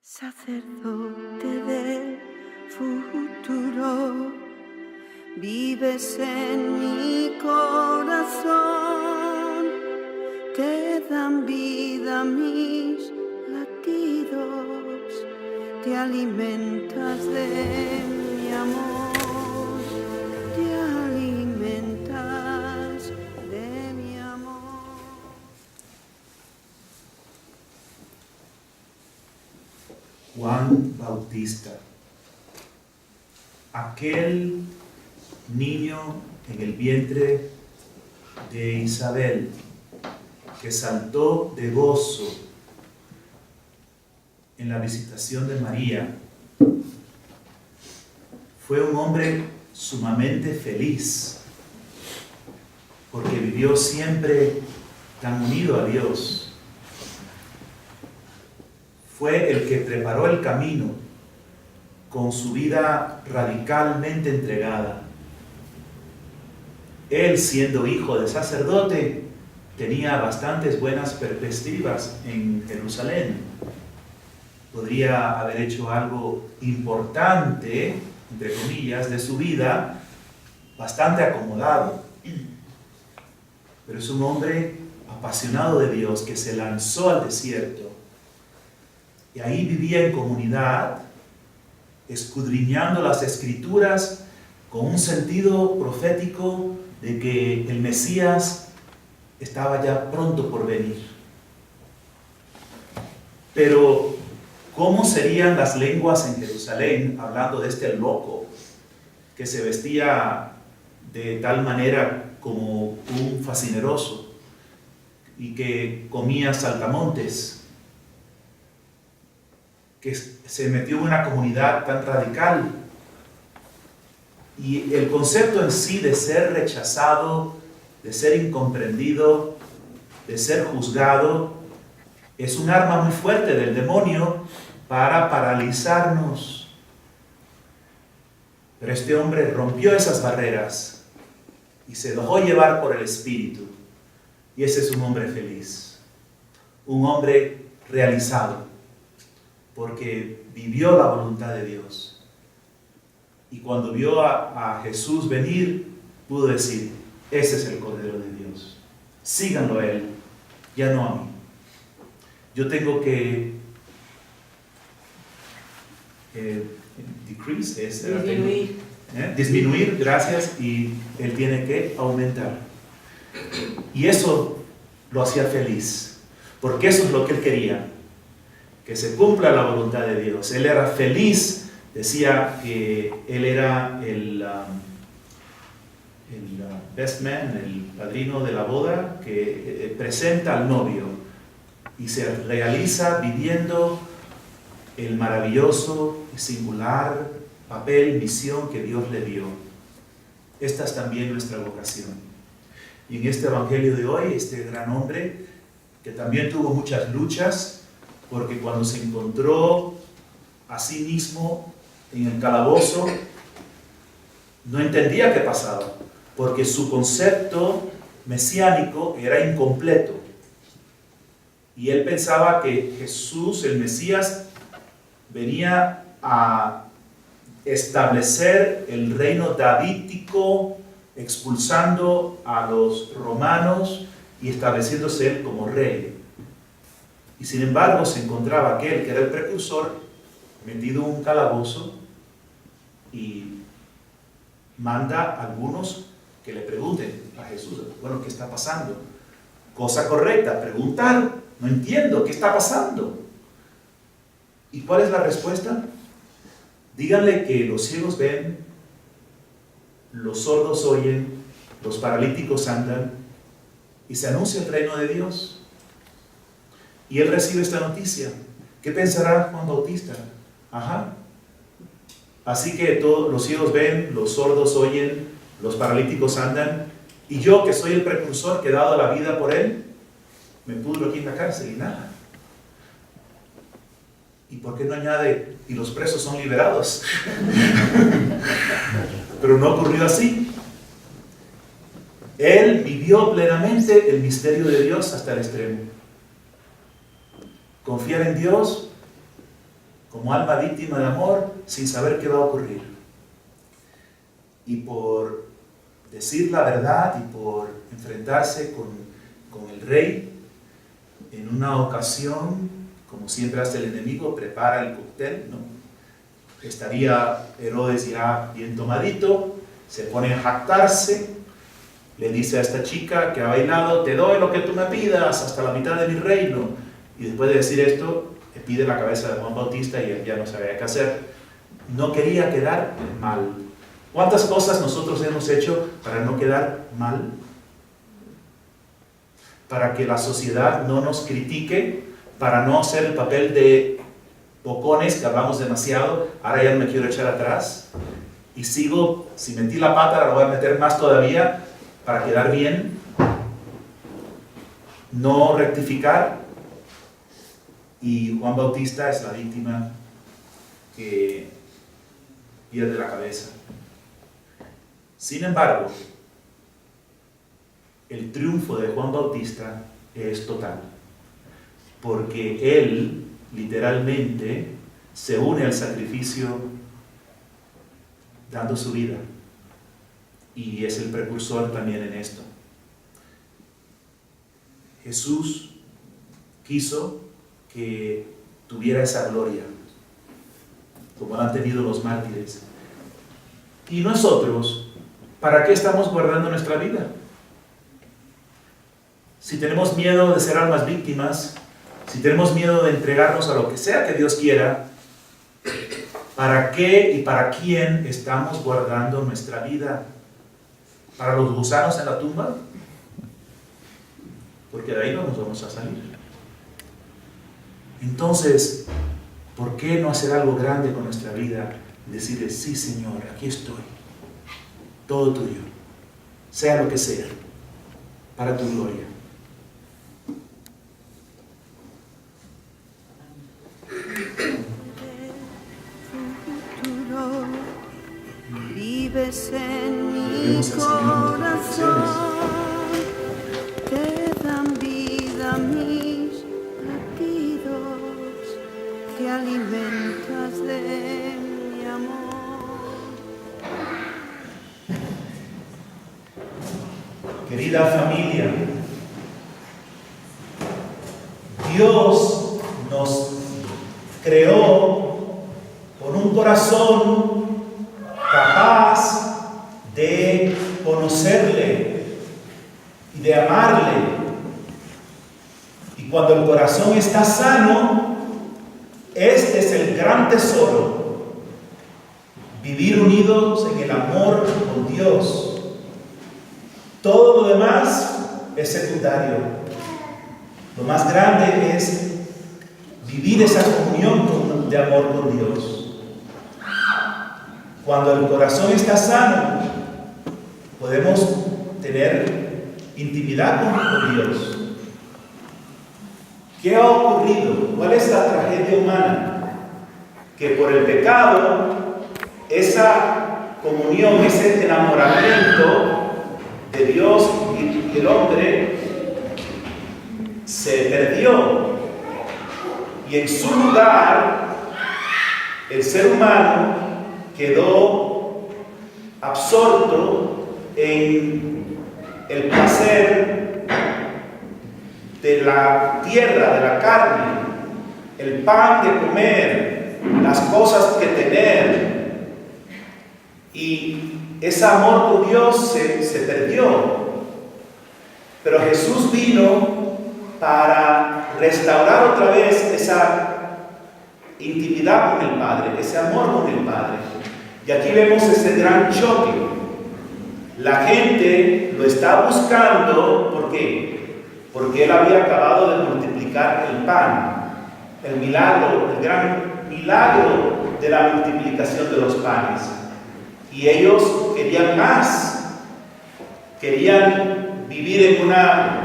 Sacerdote del futuro, vives en mi corazón, te dan vida mis latidos, te alimentas de mi amor, te alimentas de mi amor. Juan Bautista, aquel niño en el vientre de Isabel que saltó de gozo en la visitación de María, fue un hombre sumamente feliz porque vivió siempre tan unido a Dios. Fue el que preparó el camino con su vida radicalmente entregada. Él, siendo hijo de sacerdote, tenía bastantes buenas perspectivas en Jerusalén. Podría haber hecho algo importante, entre comillas, de su vida, bastante acomodado. Pero es un hombre apasionado de Dios que se lanzó al desierto. Y ahí vivía en comunidad, escudriñando las Escrituras con un sentido profético de que el Mesías estaba ya pronto por venir. Pero, ¿cómo serían las lenguas en Jerusalén hablando de este loco que se vestía de tal manera como un fascineroso y que comía saltamontes? Que se metió en una comunidad tan radical. Y el concepto en sí de ser rechazado, de ser incomprendido, de ser juzgado, es un arma muy fuerte del demonio para paralizarnos. Pero este hombre rompió esas barreras y se dejó llevar por el Espíritu. Y ese es un hombre feliz, un hombre realizado, porque vivió la voluntad de Dios. Y cuando vio a Jesús venir, pudo decir: ese es el Cordero de Dios. Síganlo a Él, ya no a mí. Yo tengo que disminuir, gracias, y Él tiene que aumentar. Y eso lo hacía feliz, porque eso es lo que Él quería, que se cumpla la voluntad de Dios. Él era feliz, decía que él era el best man, el padrino de la boda, que presenta al novio y se realiza viviendo el maravilloso y singular papel, misión que Dios le dio. Esta es también nuestra vocación. Y en este evangelio de hoy, este gran hombre, que también tuvo muchas luchas, porque cuando se encontró a sí mismo en el calabozo, no entendía qué pasaba, porque su concepto mesiánico era incompleto. Y él pensaba que Jesús, el Mesías, venía a establecer el reino davídico, expulsando a los romanos y estableciéndose él como rey. Y sin embargo se encontraba aquel que era el precursor metido en un calabozo y manda a algunos que le pregunten a Jesús: bueno, ¿qué está pasando? Cosa correcta, preguntar. No entiendo, ¿qué está pasando? ¿Y cuál es la respuesta? Díganle que los ciegos ven, los sordos oyen, los paralíticos andan, y se anuncia el reino de Dios. Y él recibe esta noticia. ¿Qué pensará Juan Bautista? Así que todos los ciegos ven, los sordos oyen, los paralíticos andan, y yo, que soy el precursor, que he dado la vida por él, me pudro aquí en la cárcel y nada. ¿Y por qué no añade: y los presos son liberados? Pero no ocurrió así. Él vivió plenamente el misterio de Dios hasta el extremo. Confiar en Dios como alma víctima de amor sin saber qué va a ocurrir. Y por decir la verdad y por enfrentarse con el rey, en una ocasión, como siempre hace el enemigo, prepara el cóctel, ¿no? Estaría Herodes ya bien tomadito, se pone a jactarse, le dice a esta chica que ha bailado: te doy lo que tú me pidas, hasta la mitad de mi reino. Y después de decir esto, le pide la cabeza de Juan Bautista y él ya no sabía qué hacer. No quería quedar mal. ¿Cuántas cosas nosotros hemos hecho para no quedar mal? Para que la sociedad no nos critique, para no hacer el papel de bocones, que hablamos demasiado, ahora ya no me quiero echar atrás, y sigo, si metí la pata, ahora la voy a meter más todavía, para quedar bien, no rectificar. Y Juan Bautista es la víctima que pierde la cabeza. Sin embargo, el triunfo de Juan Bautista es total, porque él literalmente se une al sacrificio dando su vida, y es el precursor también en esto. Jesús quiso que tuviera esa gloria, como han tenido los mártires. Y nosotros, ¿para qué estamos guardando nuestra vida? Si tenemos miedo de ser almas víctimas, si tenemos miedo de entregarnos a lo que sea que Dios quiera, ¿para qué y para quién estamos guardando nuestra vida? ¿Para los gusanos en la tumba? Porque de ahí no nos vamos a salir. Entonces, ¿por qué no hacer algo grande con nuestra vida? Decirle: sí, Señor, aquí estoy, todo tuyo, sea lo que sea, para tu gloria. Vives en mi Debemos al Señor nuestras corazón, te dan vida mis latidos, te alimentas de mi amor. Querida familia, Dios nos creó con un corazón capaz de conocerle y de amarle. Y cuando el corazón está sano, este es el gran tesoro: vivir unidos en el amor con Dios. Todo lo demás es secundario. Lo más grande es vivir esa comunión de amor con Dios. Cuando el corazón está sano, podemos tener intimidad con Dios. ¿Qué ha ocurrido? ¿Cuál es la tragedia humana? Que por el pecado, esa comunión, ese enamoramiento de Dios y el hombre se perdió, y en su lugar el ser humano quedó absorto en el placer de la tierra, de la carne, el pan de comer, las cosas que tener, y ese amor por Dios se perdió. Pero Jesús vino para restaurar otra vez esa intimidad con el Padre, ese amor con el Padre. Y aquí vemos ese gran choque. La gente lo está buscando, ¿por qué? Porque Él había acabado de multiplicar el pan, el milagro, el gran milagro de la multiplicación de los panes. Y ellos querían más, querían vivir en una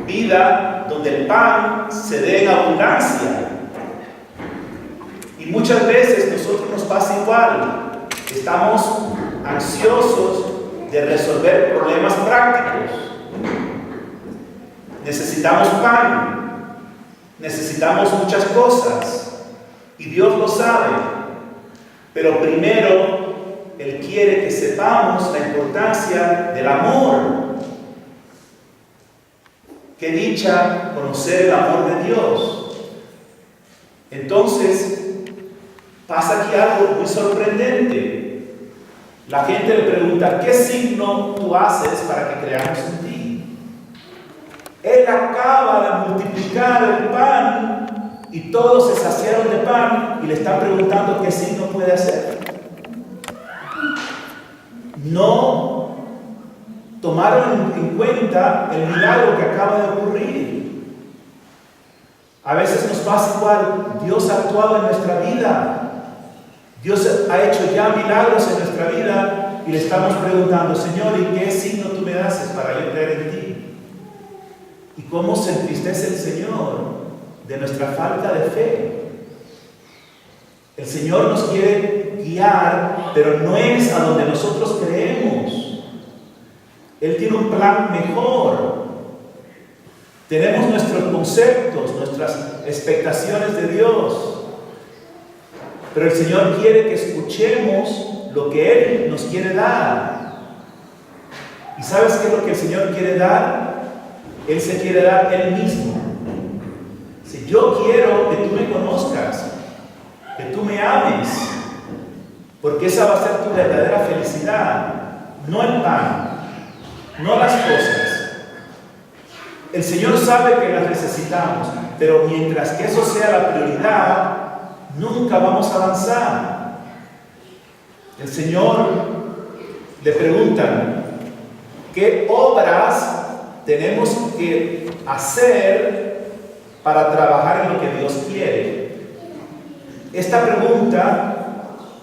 vida donde el pan se dé en abundancia. Y muchas veces nosotros nos pasa igual. Estamos ansiosos de resolver problemas prácticos. Necesitamos pan, necesitamos muchas cosas, Y Dios lo sabe. Pero primero, Él quiere que sepamos la importancia del amor. Qué dicha conocer el amor de Dios. Entonces, pasa aquí algo muy sorprendente. La gente le pregunta, ¿qué signo tú haces para que creamos en ti? Él acaba de multiplicar el pan y todos se saciaron de pan y le están preguntando qué signo puede hacer. No tomaron en cuenta el milagro que acaba de ocurrir. A veces nos pasa igual. Dios ha actuado en nuestra vida. Dios ha hecho ya milagros en nuestra vida y le estamos preguntando, Señor, ¿y qué signo tú me haces para yo creer en ti? ¿Y cómo se entristece el Señor de nuestra falta de fe? El Señor nos quiere guiar, pero no es a donde nosotros creemos. Él tiene un plan mejor. Tenemos nuestros conceptos, nuestras expectaciones de Dios. Pero el Señor quiere que escuchemos lo que Él nos quiere dar. ¿Y sabes qué es lo que el Señor quiere dar? Él se quiere dar Él mismo. Si yo quiero que tú me conozcas, que tú me ames, porque esa va a ser tu verdadera felicidad, no el pan, no las cosas. El Señor sabe que las necesitamos, pero mientras que eso sea la prioridad, nunca vamos a avanzar. El Señor le preguntan, ¿qué obras tenemos que hacer para trabajar en lo que Dios quiere? Esta pregunta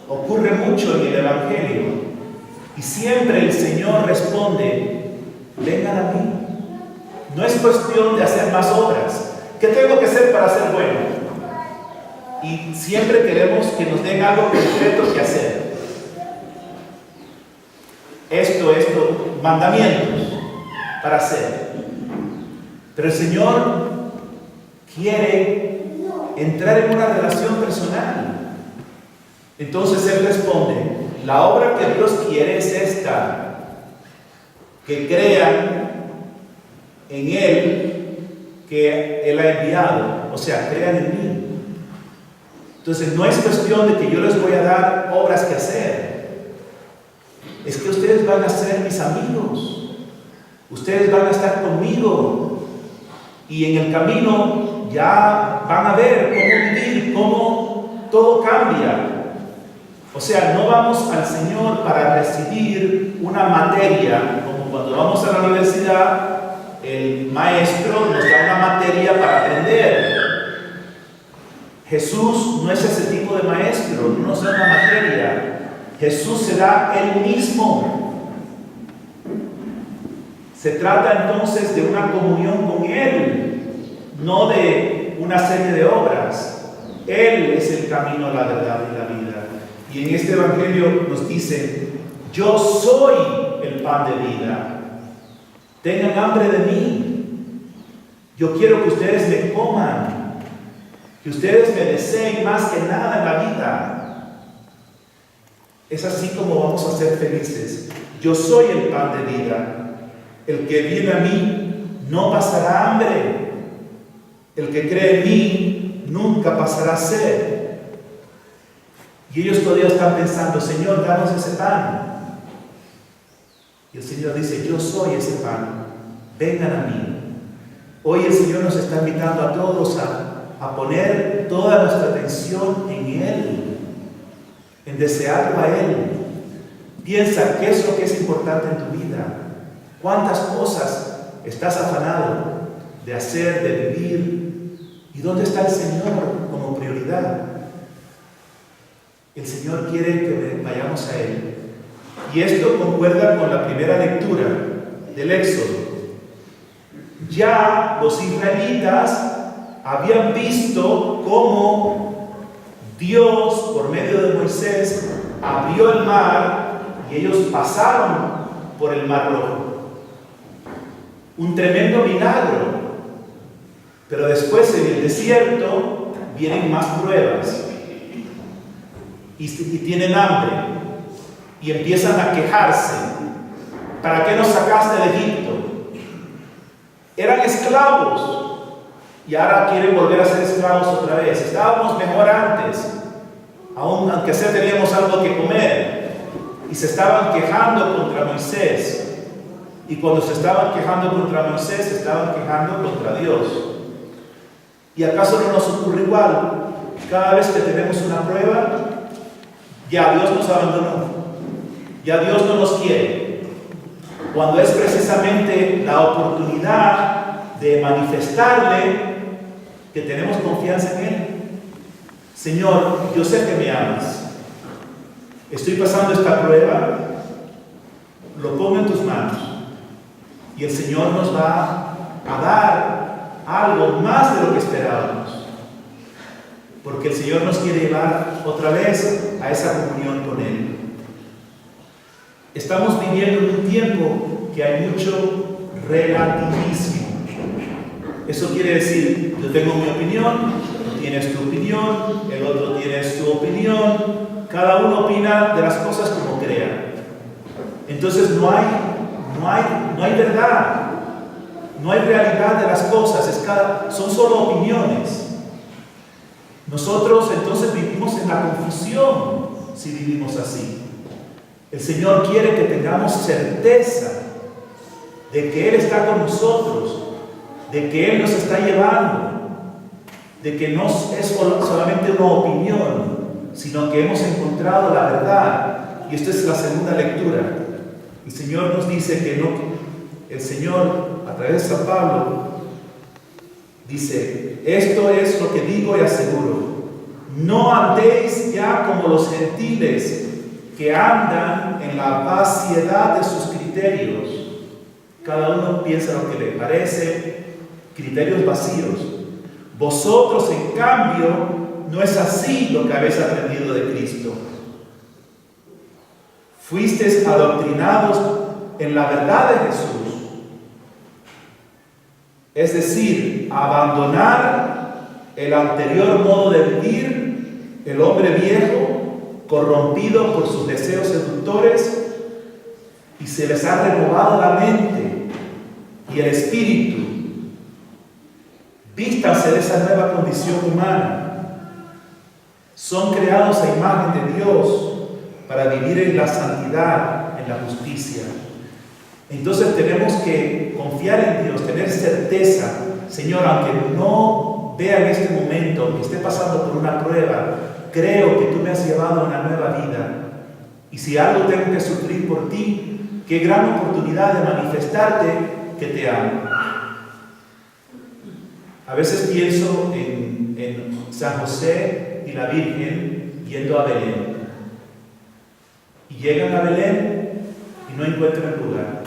ocurre mucho en el Evangelio y siempre el Señor responde, vengan a mí. No es cuestión de hacer más obras. ¿Qué tengo que hacer para ser bueno? Y siempre queremos que nos den algo concreto que hacer. Esto, mandamientos para hacer. Pero el Señor quiere entrar en una relación personal. Entonces Él responde, la obra que Dios quiere es esta, que crean en Él que Él ha enviado, o sea, crean en mí. Entonces no es cuestión de que yo les voy a dar obras que hacer. Es que ustedes van a ser mis amigos. Ustedes van a estar conmigo. Y en el camino ya van a ver cómo vivir, cómo todo cambia. O sea, no vamos al Señor para recibir una materia, como cuando vamos a la universidad, el maestro nos da una materia para aprender. Jesús no es ese tipo de maestro, no nos da una materia. Jesús se da Él mismo. Se trata entonces de una comunión con Él, no de una serie de obras. Él es el camino, la verdad y la vida. Y en este Evangelio nos dice, yo soy el pan de vida. Tengan hambre de mí. Yo quiero que ustedes me coman. Que ustedes me deseen más que nada en la vida. Es así como vamos a ser felices. Yo soy el pan de vida. El que viene a mí no pasará hambre. El que cree en mí nunca pasará sed. Y ellos todavía están pensando, Señor, danos ese pan. Y el Señor dice, yo soy ese pan. Vengan a mí. Hoy el Señor nos está invitando a todos a poner toda nuestra atención en Él, en desearlo a Él. Piensa, ¿qué es lo que es importante en tu vida? ¿Cuántas cosas estás afanado de hacer, de vivir? ¿Y dónde está el Señor como prioridad? El Señor quiere que vayamos a Él. Y esto concuerda con la primera lectura del Éxodo. Ya los israelitas habían visto cómo Dios, por medio de Moisés, abrió el mar y ellos pasaron por el mar rojo. Un tremendo milagro. Pero después en el desierto vienen más pruebas. y tienen hambre y empiezan a quejarse. ¿Para qué nos sacaste de Egipto? Eran esclavos y ahora quieren volver a ser esclavos otra vez. Estábamos mejor antes, aunque sea teníamos algo que comer. Y se estaban quejando contra Moisés. Y cuando se estaban quejando contra Moisés, se estaban quejando contra Dios. ¿Y acaso no nos ocurre igual? Cada vez que tenemos una prueba, ya Dios nos abandonó. Ya Dios no nos quiere. Cuando es precisamente la oportunidad de manifestarle que tenemos confianza en Él. Señor, yo sé que me amas. Estoy pasando esta prueba, lo pongo en tus manos. Y el Señor nos va a dar algo más de lo que esperábamos. Porque el Señor nos quiere llevar otra vez a esa comunión con Él. Estamos viviendo en un tiempo que hay mucho relativismo. Eso quiere decir, yo tengo mi opinión, tú tienes tu opinión, el otro tiene su opinión, cada uno opina de las cosas como crea. Entonces no hay verdad, no hay realidad de las cosas, son solo opiniones. Nosotros entonces vivimos en la confusión si vivimos así. El Señor quiere que tengamos certeza de que Él está con nosotros, de que Él nos está llevando, de que no es solamente una opinión, sino que hemos encontrado la verdad. Y esta es la segunda lectura. El Señor nos dice que no, el Señor, a través de San Pablo, dice, esto es lo que digo y aseguro, no andéis ya como los gentiles que andan en la vaciedad de sus criterios. Cada uno piensa lo que le parece, criterios vacíos. Vosotros, en cambio, no es así lo que habéis aprendido de Cristo. Fuisteis adoctrinados en la verdad de Jesús. Es decir, abandonar el anterior modo de vivir, el hombre viejo, corrompido por sus deseos seductores, y se les ha renovado la mente y el espíritu. Vístanse de esa nueva condición humana. Son creados a imagen de Dios para vivir en la santidad, en la justicia. Entonces tenemos que confiar en Dios, tener certeza. Señor, aunque no vea en este momento que esté pasando por una prueba, creo que tú me has llevado a una nueva vida. Y si algo tengo que sufrir por ti, qué gran oportunidad de manifestarte que te amo. A veces pienso en San José y la Virgen yendo a Belén. Y llegan a Belén y no encuentran lugar.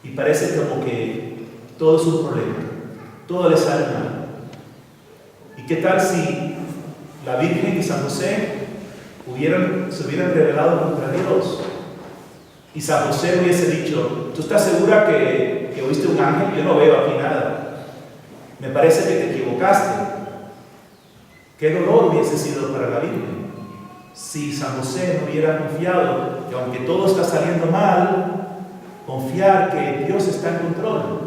Y parece como que todo es un problema. Todo les sale mal. ¿Y qué tal si la Virgen y San José se hubieran rebelado contra Dios? Y San José hubiese dicho, ¿tú estás segura que oíste un ángel? Yo no veo aquí nada. Me parece que te equivocaste. ¿Qué dolor hubiese sido para la Virgen? Si San José no hubiera confiado que aunque todo está saliendo mal, confiar que Dios está en control.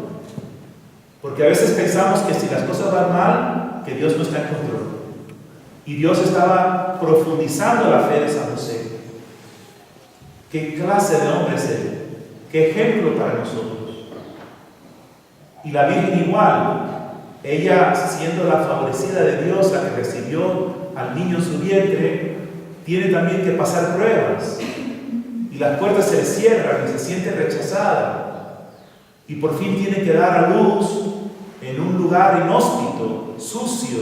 Porque a veces pensamos que si las cosas van mal, que Dios no está en control. Y Dios estaba profundizando la fe de San José. ¿Qué clase de hombre es él? ¿Qué ejemplo para nosotros? Y la Virgen igual. Ella, siendo la favorecida de Dios, la que recibió al niño en su vientre, tiene también que pasar pruebas. Y las puertas se le cierran y se siente rechazada. Y por fin tiene que dar a luz en un lugar inhóspito, sucio,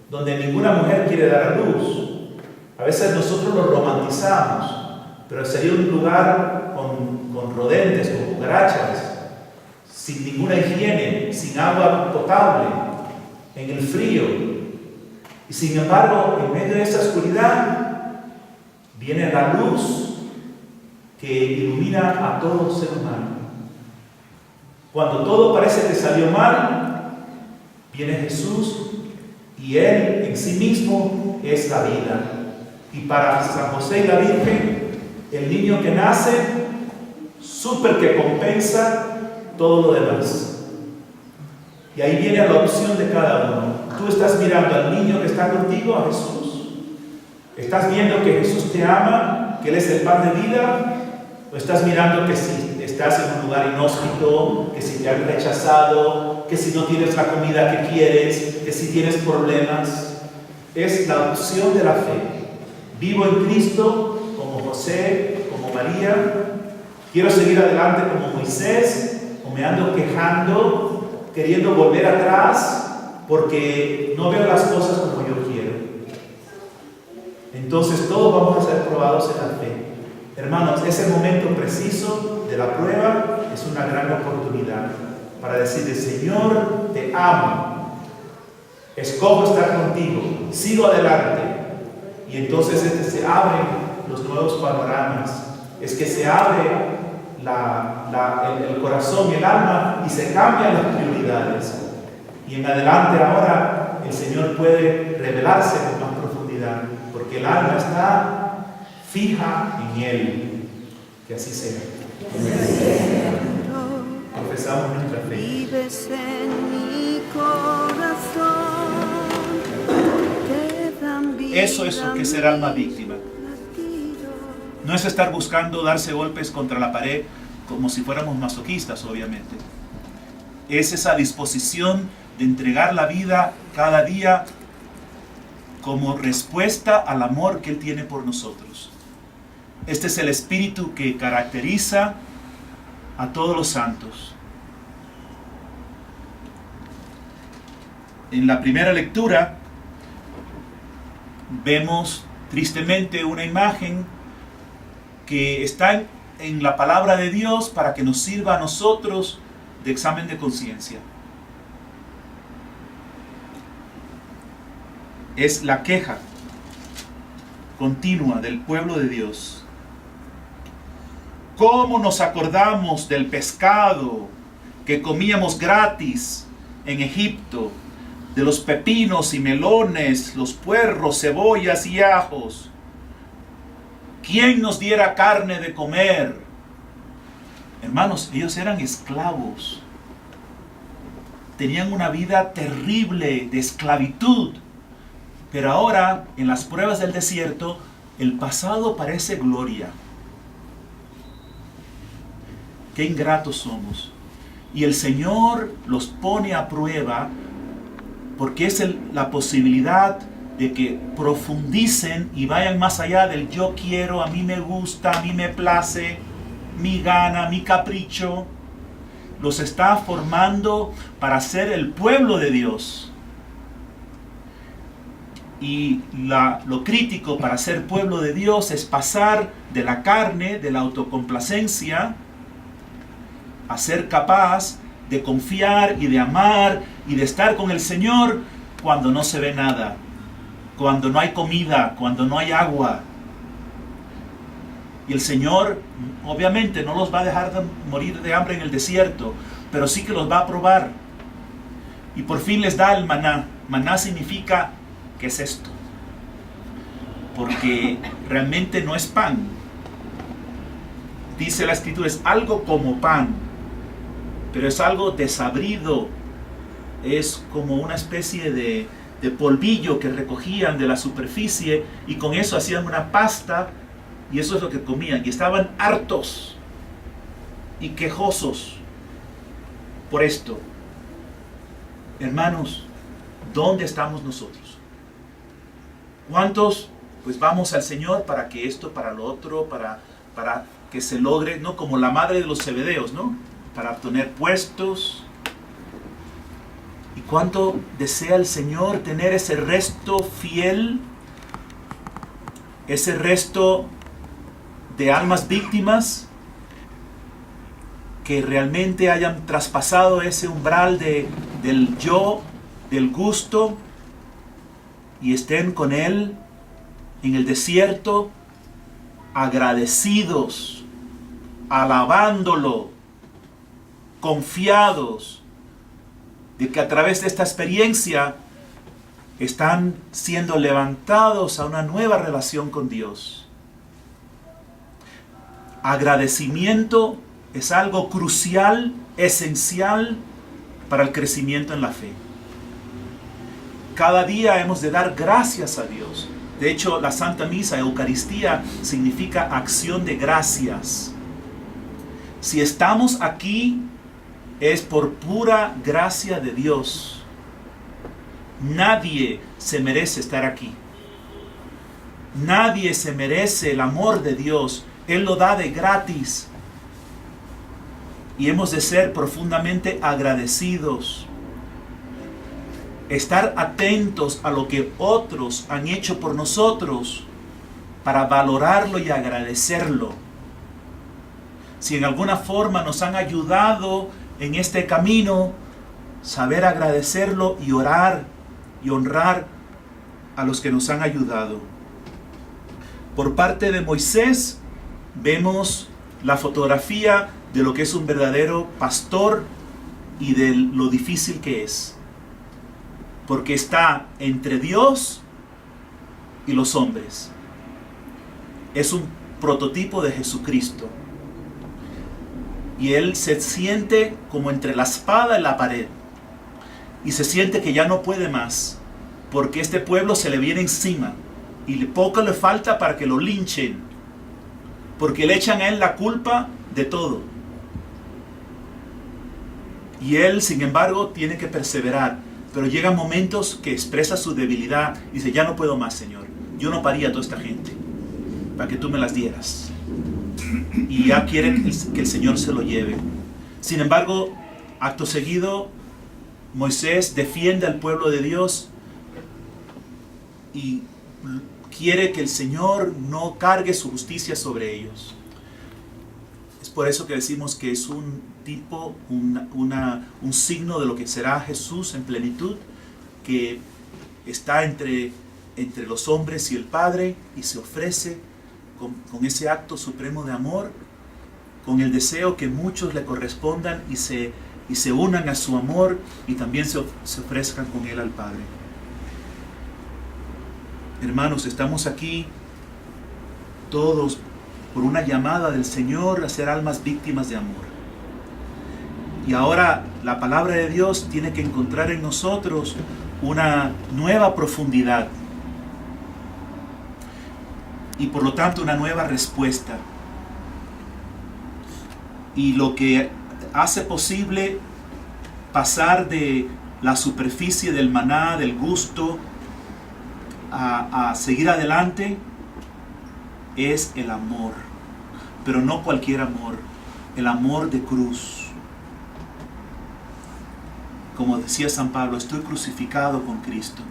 donde ninguna mujer quiere dar a luz. A veces nosotros lo romantizamos, pero sería un lugar con rodentes, con cucarachas, sin ninguna higiene, sin agua potable, en el frío. Y sin embargo, en medio de esa oscuridad, viene la luz que ilumina a todo ser humano. Cuando todo parece que salió mal, viene Jesús y Él en sí mismo es la vida. Y para San José y la Virgen, el niño que nace, súper que compensa todo lo demás. Y ahí viene la opción de cada uno. Tú estás mirando al niño que está contigo, a Jesús. ¿Estás viendo que Jesús te ama, que Él es el pan de vida? ¿O estás mirando que si estás en un lugar inhóspito, que si te han rechazado, que si no tienes la comida que quieres, que si tienes problemas? Es la opción de la fe. Vivo en Cristo como José, como María. Quiero seguir adelante como Moisés, o me ando quejando, queriendo volver atrás porque no veo las cosas como yo quiero. Entonces todos vamos a ser probados en la fe. Hermanos, ese momento preciso de la prueba es una gran oportunidad para decirle: Señor, te amo, escojo estar contigo, sigo adelante. Y entonces se abren los nuevos panoramas, es que se abre el corazón y el alma y se cambian las prioridades. Y en adelante ahora el Señor puede revelarse con más profundidad, porque el alma está fija en Él. Que así sea. Profesamos nuestra fe. Vives en mi corazón. Eso es lo que es ser alma víctima. No es estar buscando darse golpes contra la pared como si fuéramos masoquistas, obviamente. Es esa disposición de entregar la vida cada día como respuesta al amor que Él tiene por nosotros. Este es el espíritu que caracteriza a todos los santos. En la primera lectura vemos tristemente una imagen que está en la palabra de Dios para que nos sirva a nosotros de examen de conciencia. Es la queja continua del pueblo de Dios. ¿Cómo nos acordamos del pescado que comíamos gratis en Egipto? De los pepinos y melones, los puerros, cebollas y ajos. ¿Quién nos diera carne de comer? Hermanos, ellos eran esclavos. Tenían una vida terrible de esclavitud. Pero ahora, en las pruebas del desierto, el pasado parece gloria. Qué ingratos somos. Y el Señor los pone a prueba porque es la posibilidad de que profundicen y vayan más allá del yo quiero, a mí me gusta, a mí me place, mi gana, mi capricho. Los está formando para ser el pueblo de Dios. Y lo crítico para ser pueblo de Dios es pasar de la carne, de la autocomplacencia, a ser capaz de confiar y de amar y de estar con el Señor cuando no se ve nada, cuando no hay comida, cuando no hay agua. Y el Señor obviamente no los va a dejar de morir de hambre en el desierto, pero sí que los va a probar. Y por fin les da el maná. Maná significa, ¿qué es esto? Porque realmente no es pan. Dice la Escritura, es algo como pan, pero es algo desabrido. Es como una especie de polvillo que recogían de la superficie y con eso hacían una pasta y eso es lo que comían. Y estaban hartos y quejosos por esto. Hermanos, ¿dónde estamos nosotros? ¿Cuántos pues vamos al Señor para que esto, para lo otro, para que se logre, no como la madre de los Zebedeos, ¿no? Para obtener puestos? ¿Y cuánto desea el Señor tener ese resto fiel, ese resto de almas víctimas que realmente hayan traspasado ese umbral del yo, del gusto, y estén con Él en el desierto, agradecidos, alabándolo, confiados de que a través de esta experiencia están siendo levantados a una nueva relación con Dios. Agradecimiento es algo crucial, esencial para el crecimiento en la fe. Cada día hemos de dar gracias a Dios. De hecho, la Santa Misa, Eucaristía, significa acción de gracias. Si estamos aquí, es por pura gracia de Dios. Nadie se merece estar aquí. Nadie se merece el amor de Dios. Él lo da de gratis. Y hemos de ser profundamente agradecidos. Estar atentos a lo que otros han hecho por nosotros para valorarlo y agradecerlo. Si en alguna forma nos han ayudado en este camino, saber agradecerlo y orar y honrar a los que nos han ayudado. Por parte de Moisés, vemos la fotografía de lo que es un verdadero pastor y de lo difícil que es. Porque está entre Dios y los hombres. Es un prototipo de Jesucristo. Y él se siente como entre la espada y la pared. Y se siente que ya no puede más. Porque este pueblo se le viene encima. Y poco le falta para que lo linchen. Porque le echan a él la culpa de todo. Y él, sin embargo, tiene que perseverar. Pero llegan momentos que expresa su debilidad y dice, ya no puedo más, Señor. Yo no paría a toda esta gente para que tú me las dieras. Y ya quiere que el Señor se lo lleve. Sin embargo, acto seguido, Moisés defiende al pueblo de Dios y quiere que el Señor no cargue su justicia sobre ellos. Es por eso que decimos que es un tipo, un signo de lo que será Jesús en plenitud, que está entre los hombres y el Padre y se ofrece con ese acto supremo de amor, con el deseo que muchos le correspondan y se unan a su amor y también se ofrezcan con él al Padre. Hermanos, estamos aquí todos por una llamada del Señor a ser almas víctimas de amor. Y ahora la palabra de Dios tiene que encontrar en nosotros una nueva profundidad y por lo tanto una nueva respuesta. Y lo que hace posible pasar de la superficie del maná, del gusto, a seguir adelante es el amor, pero no cualquier amor, el amor de cruz. Como decía San Pablo, estoy crucificado con Cristo.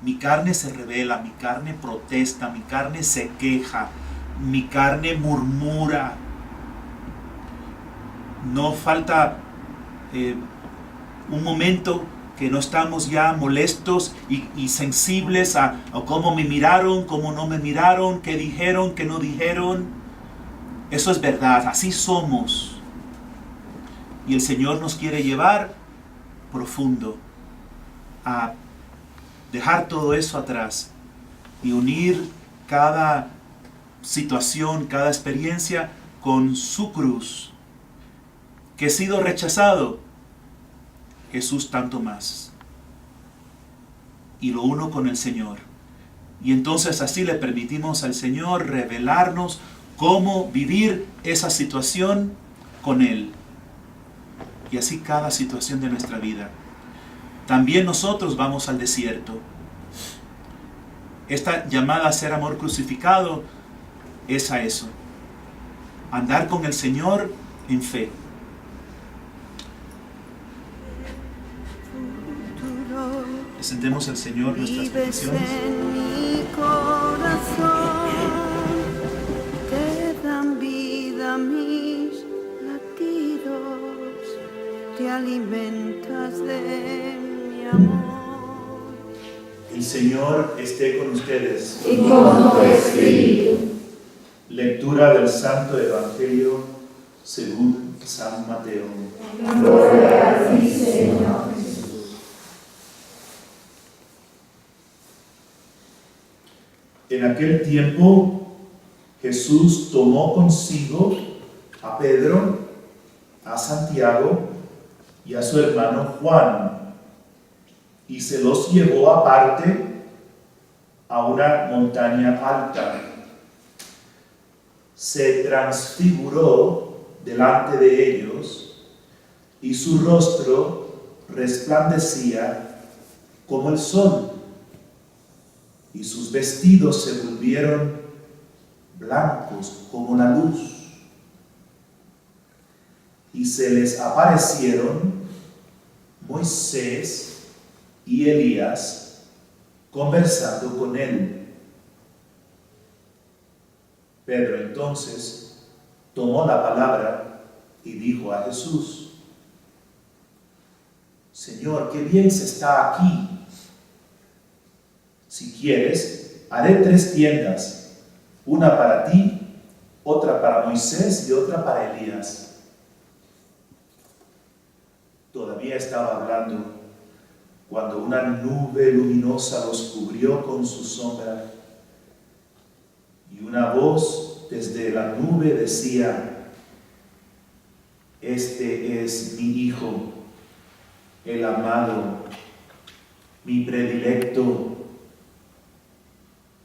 Mi carne se rebela, mi carne protesta, mi carne se queja, mi carne murmura. No falta un momento que no estamos ya molestos y sensibles a cómo me miraron, cómo no me miraron, qué dijeron, qué no dijeron. Eso es verdad, así somos. Y el Señor nos quiere llevar profundo a dejar todo eso atrás y unir cada situación, cada experiencia con su cruz. Que he sido rechazado, Jesús tanto más. Y lo uno con el Señor. Y entonces así le permitimos al Señor revelarnos cómo vivir esa situación con Él. Y así cada situación de nuestra vida. También nosotros vamos al desierto. Esta llamada a ser amor crucificado es a eso. Andar con el Señor en fe. Presentemos al Señor nuestras peticiones. En mi corazón te dan vida mis latidos, te alimentas de mi amor. El Señor esté con ustedes. Y con tu espíritu. Lectura del Santo Evangelio según San Mateo. Gloria a ti, Señor Jesús. En aquel tiempo Jesús tomó consigo a Pedro, a Santiago y a su hermano Juan, y se los llevó aparte a una montaña alta. Se transfiguró delante de ellos, y su rostro resplandecía como el sol, y sus vestidos se volvieron blancos como la luz. Y se les aparecieron Moisés y Elías conversando con él. Pedro entonces tomó la palabra y dijo a Jesús: Señor, qué bien se está aquí. Si quieres, haré 3 tiendas, una para ti, otra para Moisés y otra para Elías. Todavía estaba hablando cuando una nube luminosa los cubrió con su sombra, y una voz desde la nube decía: Este es mi Hijo, el amado, mi predilecto,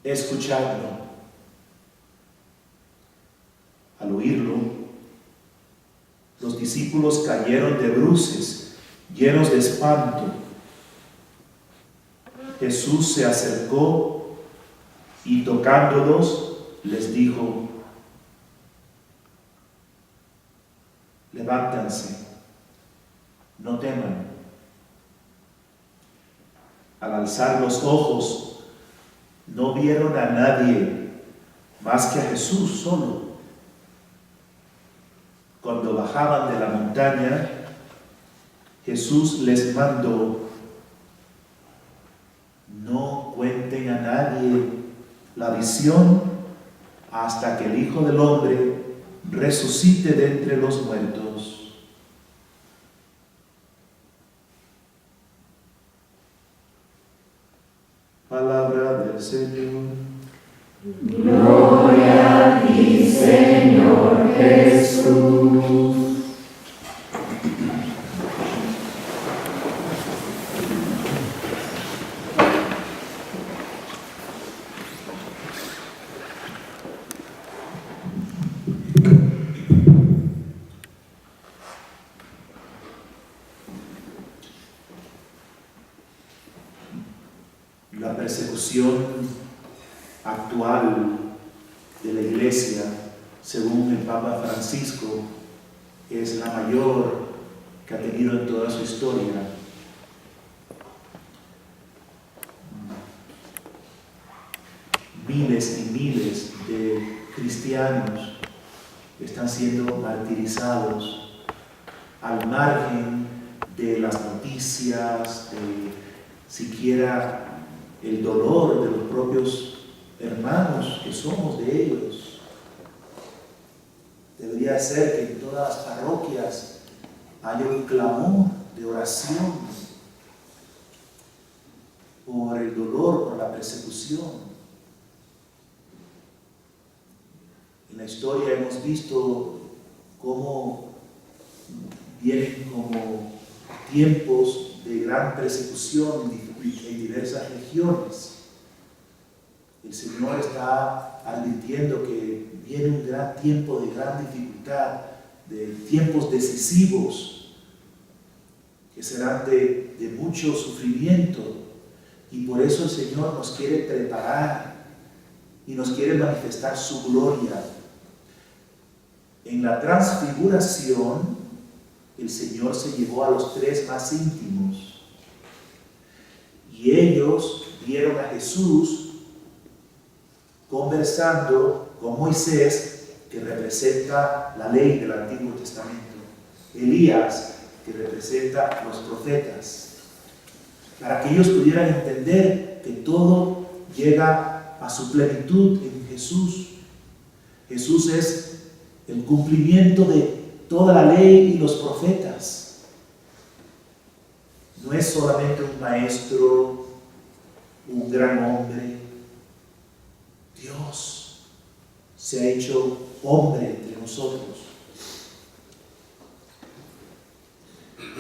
escuchadlo. Al oírlo, los discípulos cayeron de bruces, llenos de espanto. Jesús se acercó y tocándolos, les dijo: Levántense, no teman. Al alzar los ojos, no vieron a nadie más que a Jesús solo. Cuando bajaban de la montaña, Jesús les mandó: no cuenten a nadie la visión hasta que el Hijo del Hombre resucite de entre los muertos. Palabra del Señor. Gloria a ti, Señor Jesús. La persecución actual de la Iglesia, según el Papa Francisco, es la mayor que ha tenido en toda su historia. Miles y miles de cristianos están siendo martirizados al margen de las noticias, de siquiera el dolor de los propios hermanos que somos de ellos. Debería ser que en todas las parroquias haya un clamor de oración por el dolor, por la persecución. En la historia hemos visto cómo vienen como tiempos de gran persecución en diversas regiones. El Señor está advirtiendo que viene un gran tiempo de gran dificultad, de tiempos decisivos, que serán de mucho sufrimiento, y por eso el Señor nos quiere preparar y nos quiere manifestar su gloria. En la transfiguración, el Señor se llevó a los 3 más íntimos, y ellos vieron a Jesús conversando con Moisés, que representa la ley del Antiguo Testamento, Elías, que representa a los profetas, para que ellos pudieran entender que todo llega a su plenitud en Jesús. Jesús es el cumplimiento de toda la ley y los profetas. No es solamente un maestro, un gran hombre, se ha hecho hombre entre nosotros.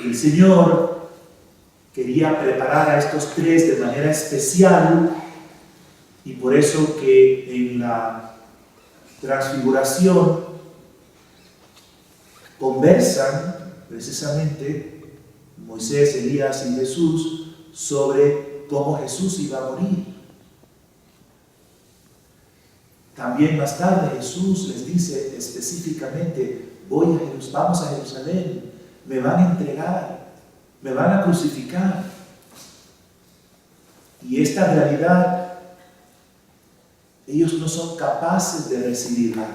El Señor quería preparar a estos tres de manera especial, y por eso que en la transfiguración conversan precisamente Moisés, Elías y Jesús sobre cómo Jesús iba a morir. También más tarde Jesús les dice específicamente: vamos a Jerusalén, me van a entregar, me van a crucificar. Y esta realidad ellos no son capaces de recibirla.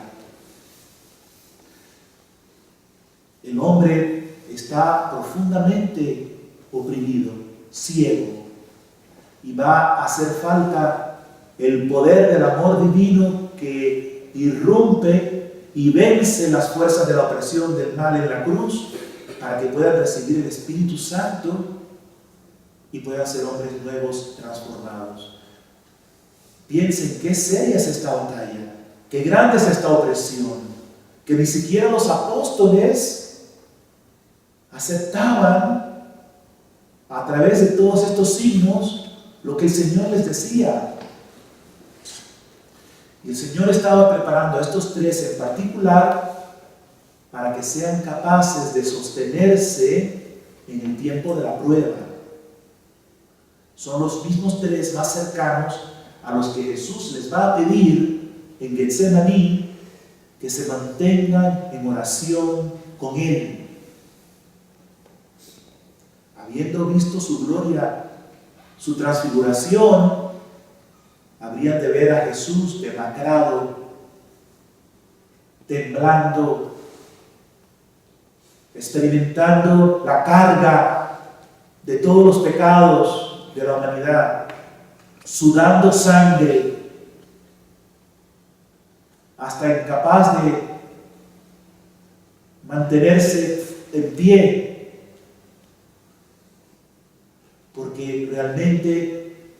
El hombre está profundamente oprimido, ciego, y va a hacer falta el poder del amor divino que irrumpe y vence las fuerzas de la opresión del mal en la cruz, para que puedan recibir el Espíritu Santo y puedan ser hombres nuevos, transformados. Piensen qué seria es esta batalla, qué grande es esta opresión, que ni siquiera los apóstoles aceptaban a través de todos estos signos lo que el Señor les decía. Y el Señor estaba preparando a estos tres en particular para que sean capaces de sostenerse en el tiempo de la prueba. Son los mismos tres más cercanos a los que Jesús les va a pedir en Getsemaní que se mantengan en oración con Él. Habiendo visto su gloria, su transfiguración, habrían de ver a Jesús demacrado, temblando, experimentando la carga de todos los pecados de la humanidad, sudando sangre, hasta incapaz de mantenerse en pie, porque realmente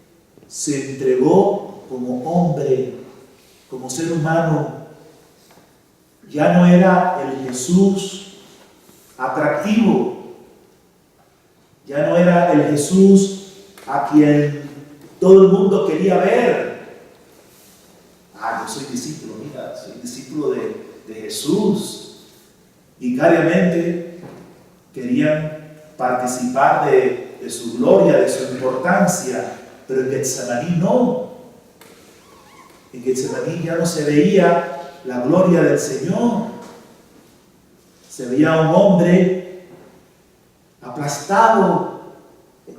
se entregó como hombre, como ser humano. Ya no era el Jesús atractivo, ya no era el Jesús a quien todo el mundo quería ver. Yo soy discípulo, mira, soy discípulo de Jesús. Vicariamente querían participar de su gloria, de su importancia, pero en Getsemaní no. En Getsemaní ya no se veía la gloria del Señor. Se veía un hombre aplastado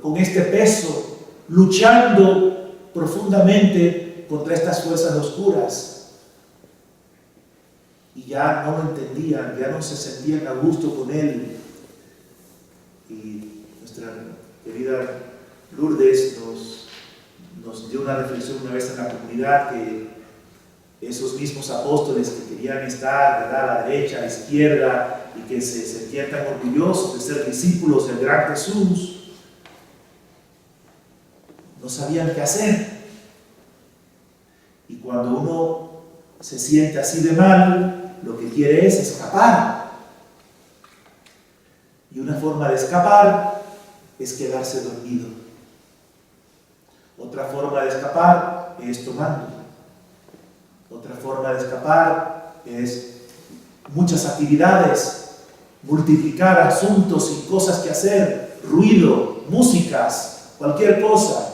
con este peso, luchando profundamente contra estas fuerzas oscuras. Y ya no lo entendían, ya no se sentían a gusto con él. Y nuestra querida Lourdes nos dio una reflexión una vez en la comunidad, que esos mismos apóstoles que querían estar, ¿verdad?, a la derecha, a la izquierda, y que se sentían tan orgullosos de ser discípulos del gran Jesús, no sabían qué hacer. Y cuando uno se siente así de mal, lo que quiere es escapar. Y una forma de escapar es quedarse dormido. Otra forma de escapar es tomando. Otra forma de escapar es muchas actividades, multiplicar asuntos y cosas que hacer, ruido, músicas, cualquier cosa,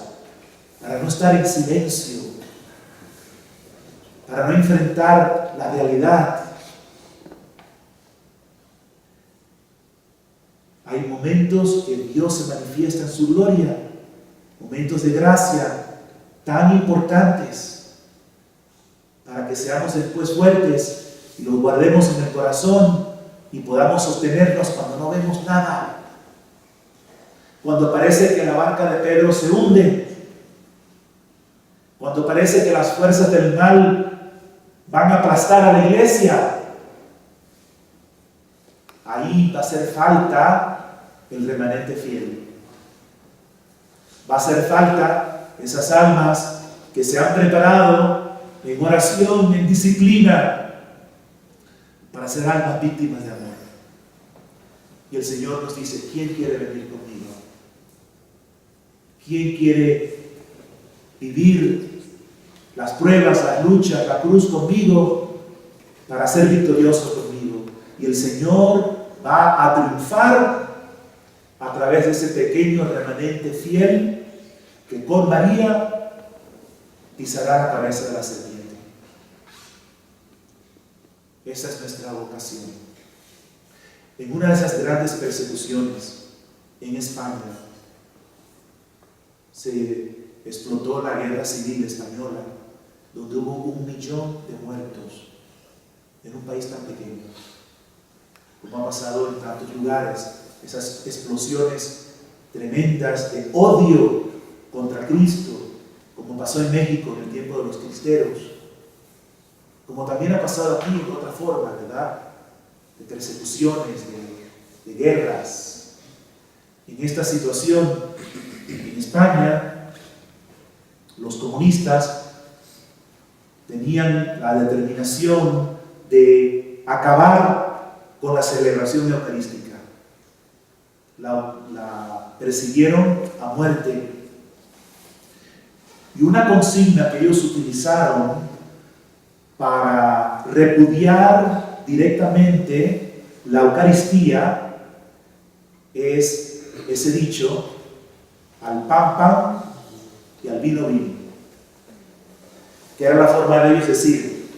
para no estar en silencio, para no enfrentar la realidad. Hay momentos que Dios se manifiesta en su gloria, momentos de gracia tan importantes, para que seamos después fuertes y los guardemos en el corazón y podamos sostenernos cuando no vemos nada. Cuando parece que la barca de Pedro se hunde, cuando parece que las fuerzas del mal van a aplastar a la iglesia, ahí va a hacer falta el remanente fiel. Va a hacer falta esas almas que se han preparado en oración, en disciplina, para ser almas víctimas de amor. Y el Señor nos dice, ¿quién quiere venir conmigo? ¿Quién quiere vivir las pruebas, las luchas, la cruz conmigo para ser victorioso conmigo? Y el Señor va a triunfar a través de ese pequeño remanente fiel que con María pisará la cabeza de la serpiente. Esa es nuestra vocación. En una de esas grandes persecuciones en España se explotó la guerra civil española, donde hubo 1 millón de muertos en un país tan pequeño. Como ha pasado en tantos lugares, esas explosiones tremendas de odio contra Cristo, como pasó en México en el tiempo de los cristeros, como también ha pasado aquí en otra forma, ¿verdad? De persecuciones, de guerras. En esta situación, en España, los comunistas tenían la determinación de acabar con la celebración eucarística. La persiguieron a muerte. Y una consigna que ellos utilizaron para repudiar directamente la Eucaristía es ese dicho: al pan, pan y al vino, vino. Que era la forma de ellos decir: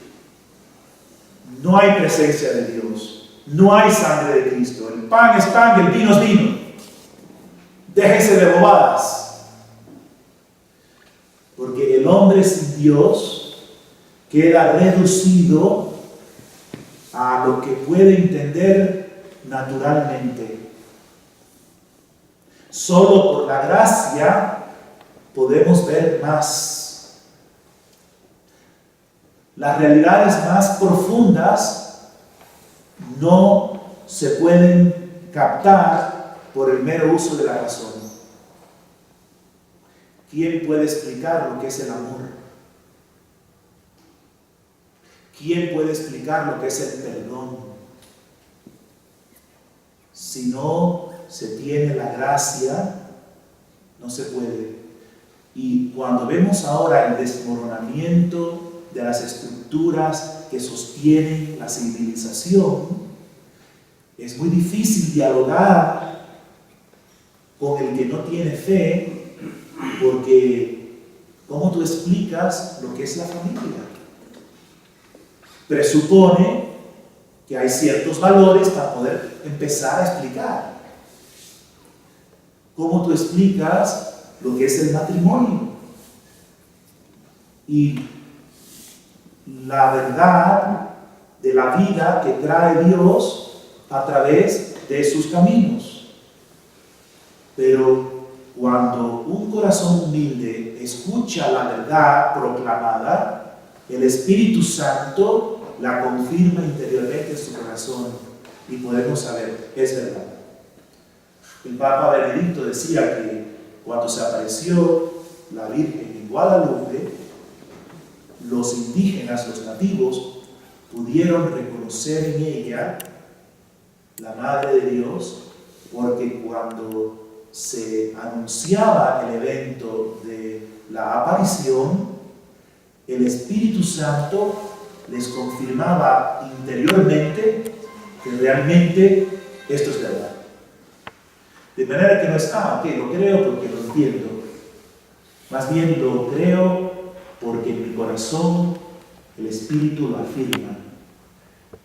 no hay presencia de Dios, no hay sangre de Cristo, el pan es pan y el vino es vino. Déjense de bobadas. Porque el hombre sin Dios queda reducido a lo que puede entender naturalmente. Solo por la gracia podemos ver más. Las realidades más profundas no se pueden captar por el mero uso de la razón. ¿Quién puede explicar lo que es el amor? ¿Quién puede explicar lo que es el perdón? Si no se tiene la gracia, no se puede. Y cuando vemos ahora el desmoronamiento de las estructuras que sostienen la civilización, es muy difícil dialogar con el que no tiene fe, porque ¿cómo tú explicas lo que es la familia? Presupone que hay ciertos valores para poder empezar a explicar. ¿Cómo tú explicas lo que es el matrimonio? Y la verdad de la vida que trae Dios a través de sus caminos. Pero cuando un corazón humilde escucha la verdad proclamada, el Espíritu Santo la confirma interiormente en su corazón y podemos saber, es verdad. El Papa Benedicto decía que cuando se apareció la Virgen en Guadalupe, los indígenas, los nativos, pudieron reconocer en ella la Madre de Dios, porque cuando se anunciaba el evento de la aparición, el Espíritu Santo les confirmaba interiormente que realmente esto es verdad. De manera que no es, lo creo porque lo entiendo. Más bien lo creo porque en mi corazón el Espíritu lo afirma.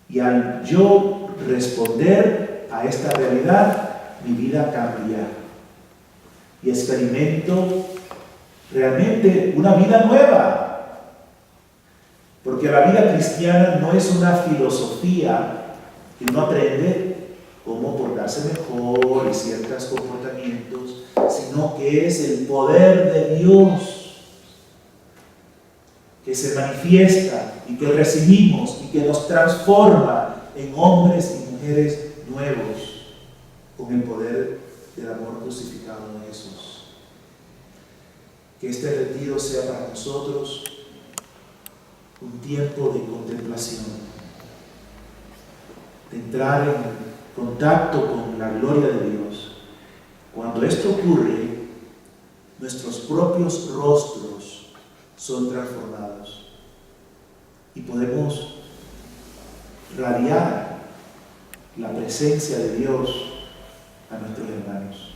Y al yo responder a esta realidad, mi vida cambia. Y experimento realmente una vida nueva. Porque la vida cristiana no es una filosofía que uno aprende cómo portarse mejor y ciertos comportamientos, sino que es el poder de Dios que se manifiesta y que recibimos y que nos transforma en hombres y mujeres nuevos con el poder del amor crucificado de Jesús. Que este retiro sea para nosotros un tiempo de contemplación, de entrar en contacto con la gloria de Dios. Cuando esto ocurre, nuestros propios rostros son transformados y podemos radiar la presencia de Dios a nuestros hermanos.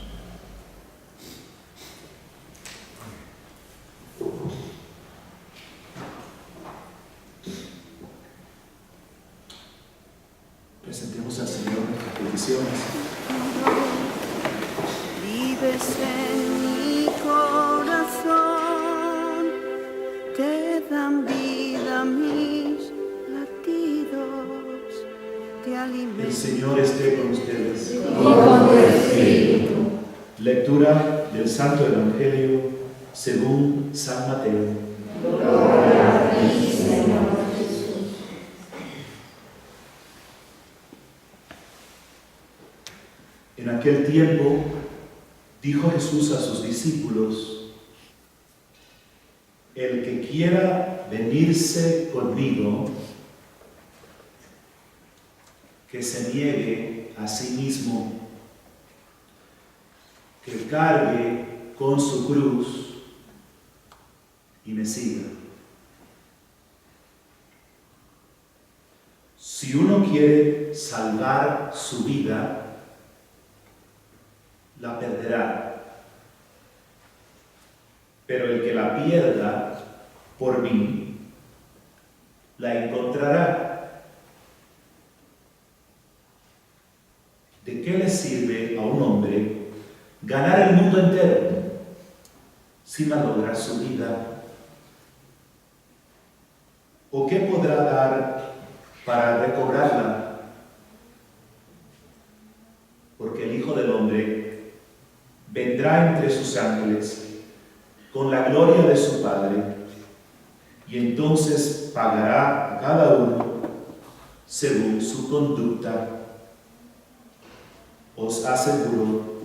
Presentemos al Señor nuestras peticiones. Vives en mi corazón, te dan vida mis latidos, te alimentan. El Señor esté con ustedes. Y con tu espíritu. Lectura del Santo Evangelio según San Mateo. Gloria a ti, Señor Jesús. En aquel tiempo dijo Jesús a sus discípulos: el que quiera venirse conmigo, que se niegue a sí mismo, que cargue con su cruz y me siga. Si uno quiere salvar su vida, la perderá. Pero el que la pierda por mí, la encontrará. ¿De qué le sirve a un hombre ganar el mundo entero si malograr su vida? ¿O qué podrá dar para recobrarla? Porque el Hijo del Hombre vendrá entre sus ángeles con la gloria de su Padre, y entonces pagará a cada uno según su conducta. Os aseguro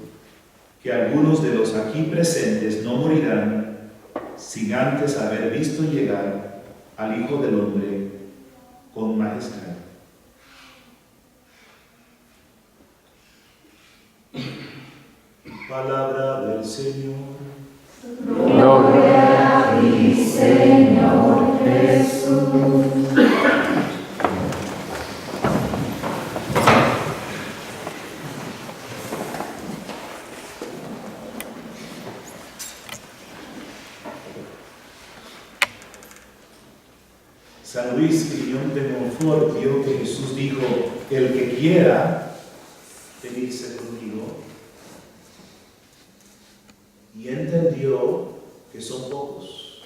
que algunos de los aquí presentes no morirán sin antes haber visto llegar al Hijo del Hombre con majestad. Palabra del Señor. Gloria a ti, Señor Jesús. San Luis Grignon de Montfort vio que Jesús dijo: el que quiera venirse conmigo, y entendió que son pocos.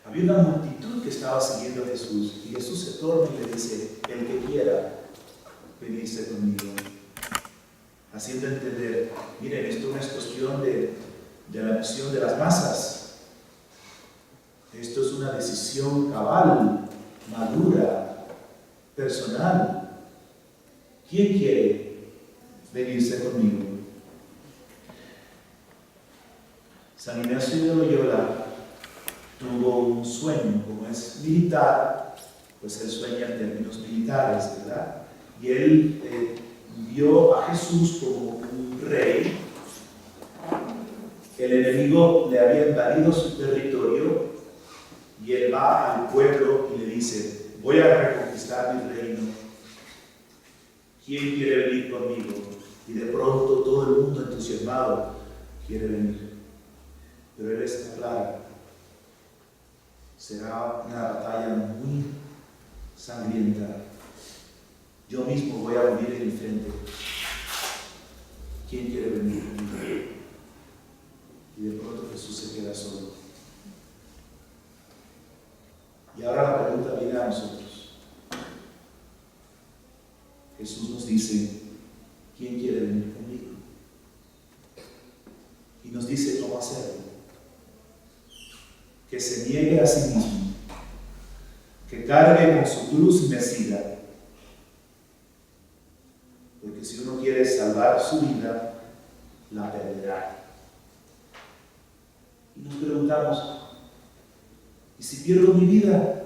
Había una multitud que estaba siguiendo a Jesús, y Jesús se torna y le dice: el que quiera venirse conmigo, haciendo entender, miren, esto no es cuestión de la misión de las masas. Esto es una decisión cabal, madura, personal. ¿Quién quiere venirse conmigo? San Ignacio de Loyola tuvo un sueño, como es militar, pues él sueña en términos militares, ¿verdad? Y él vio a Jesús como un rey. El enemigo le había invadido su territorio, y él va al pueblo y le dice: voy a reconquistar mi reino. ¿Quién quiere venir conmigo? Y de pronto todo el mundo entusiasmado quiere venir. Pero él está claro: será una batalla muy sangrienta. Yo mismo voy a morir en el frente. ¿Quién quiere venir conmigo? Y de pronto Jesús se queda solo. Y ahora la pregunta viene a nosotros. Jesús nos dice: ¿quién quiere venir conmigo? Y nos dice cómo hacerlo. Que se niegue a sí mismo, que cargue con su cruz y me siga. Porque si uno quiere salvar su vida, la perderá. Y nos preguntamos: Y si pierdo mi vida,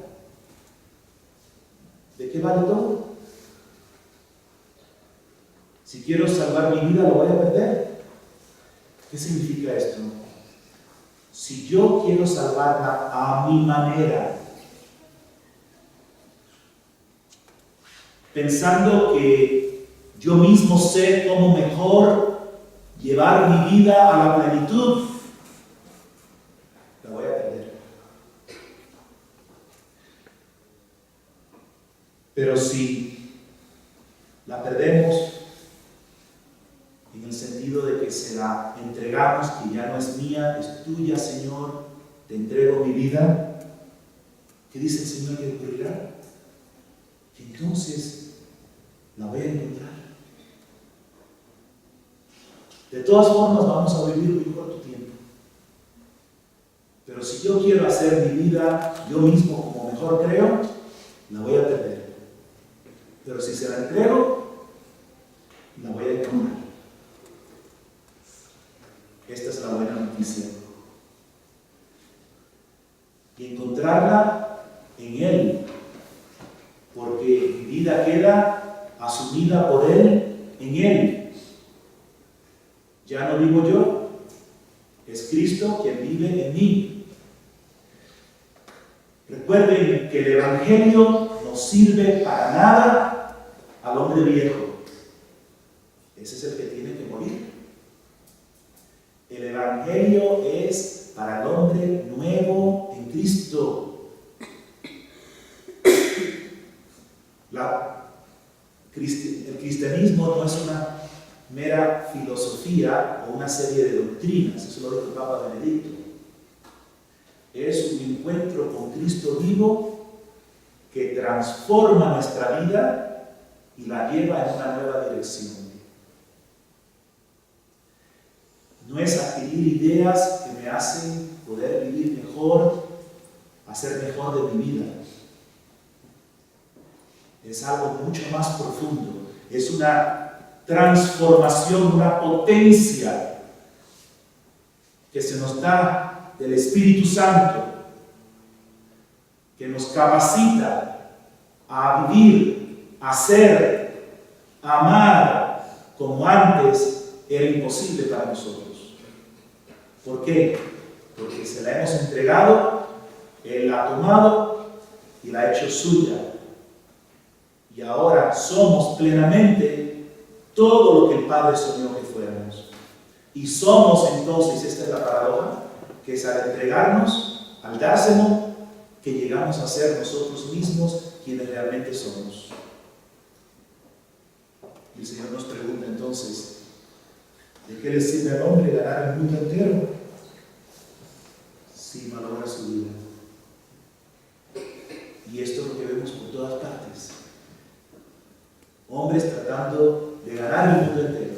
¿de qué vale todo? Si quiero salvar mi vida, ¿lo voy a perder? ¿Qué significa esto? Si yo quiero salvarla a mi manera, pensando que yo mismo sé cómo mejor llevar mi vida a la plenitud, la voy a perder. Pero si la perdemos en el sentido de que se la entregamos, que ya no es mía, es tuya, Señor, te entrego mi vida, ¿qué dice el Señor que ocurrirá? Que entonces la voy a encontrar. De todas formas vamos a vivir muy corto tiempo. Pero si yo quiero hacer mi vida yo mismo como mejor creo, la voy a perder. Pero si se la entrego, la voy a encontrar. Esta es la buena noticia. Y encontrarla en Él, porque mi vida queda asumida por Él en Él. Ya no vivo yo, es Cristo quien vive en mí. Recuerden que el Evangelio no sirve para nada al hombre viejo. Ese es el que tiene que morir. El Evangelio es para el hombre nuevo en Cristo. El cristianismo no es una mera filosofía o una serie de doctrinas, eso lo dijo el Papa Benedicto. Es un encuentro con Cristo vivo que transforma nuestra vida y la lleva en una nueva dirección. No es adquirir ideas que me hacen poder vivir mejor, hacer mejor de mi vida. Es algo mucho más profundo. Es una transformación, una potencia que se nos da del Espíritu Santo, que nos capacita a vivir, a ser, a amar como antes era imposible para nosotros. ¿Por qué? Porque se la hemos entregado, Él la ha tomado y la ha hecho suya. Y ahora somos plenamente todo lo que el Padre soñó que fuéramos. Y somos entonces, esta es la paradoja, que es al entregarnos, al dárselo, que llegamos a ser nosotros mismos quienes realmente somos. Y el Señor nos pregunta entonces, ¿de qué le sirve al hombre ganar el mundo entero si malogra su vida? Y esto es lo que vemos por todas partes. Hombres tratando de ganar el mundo entero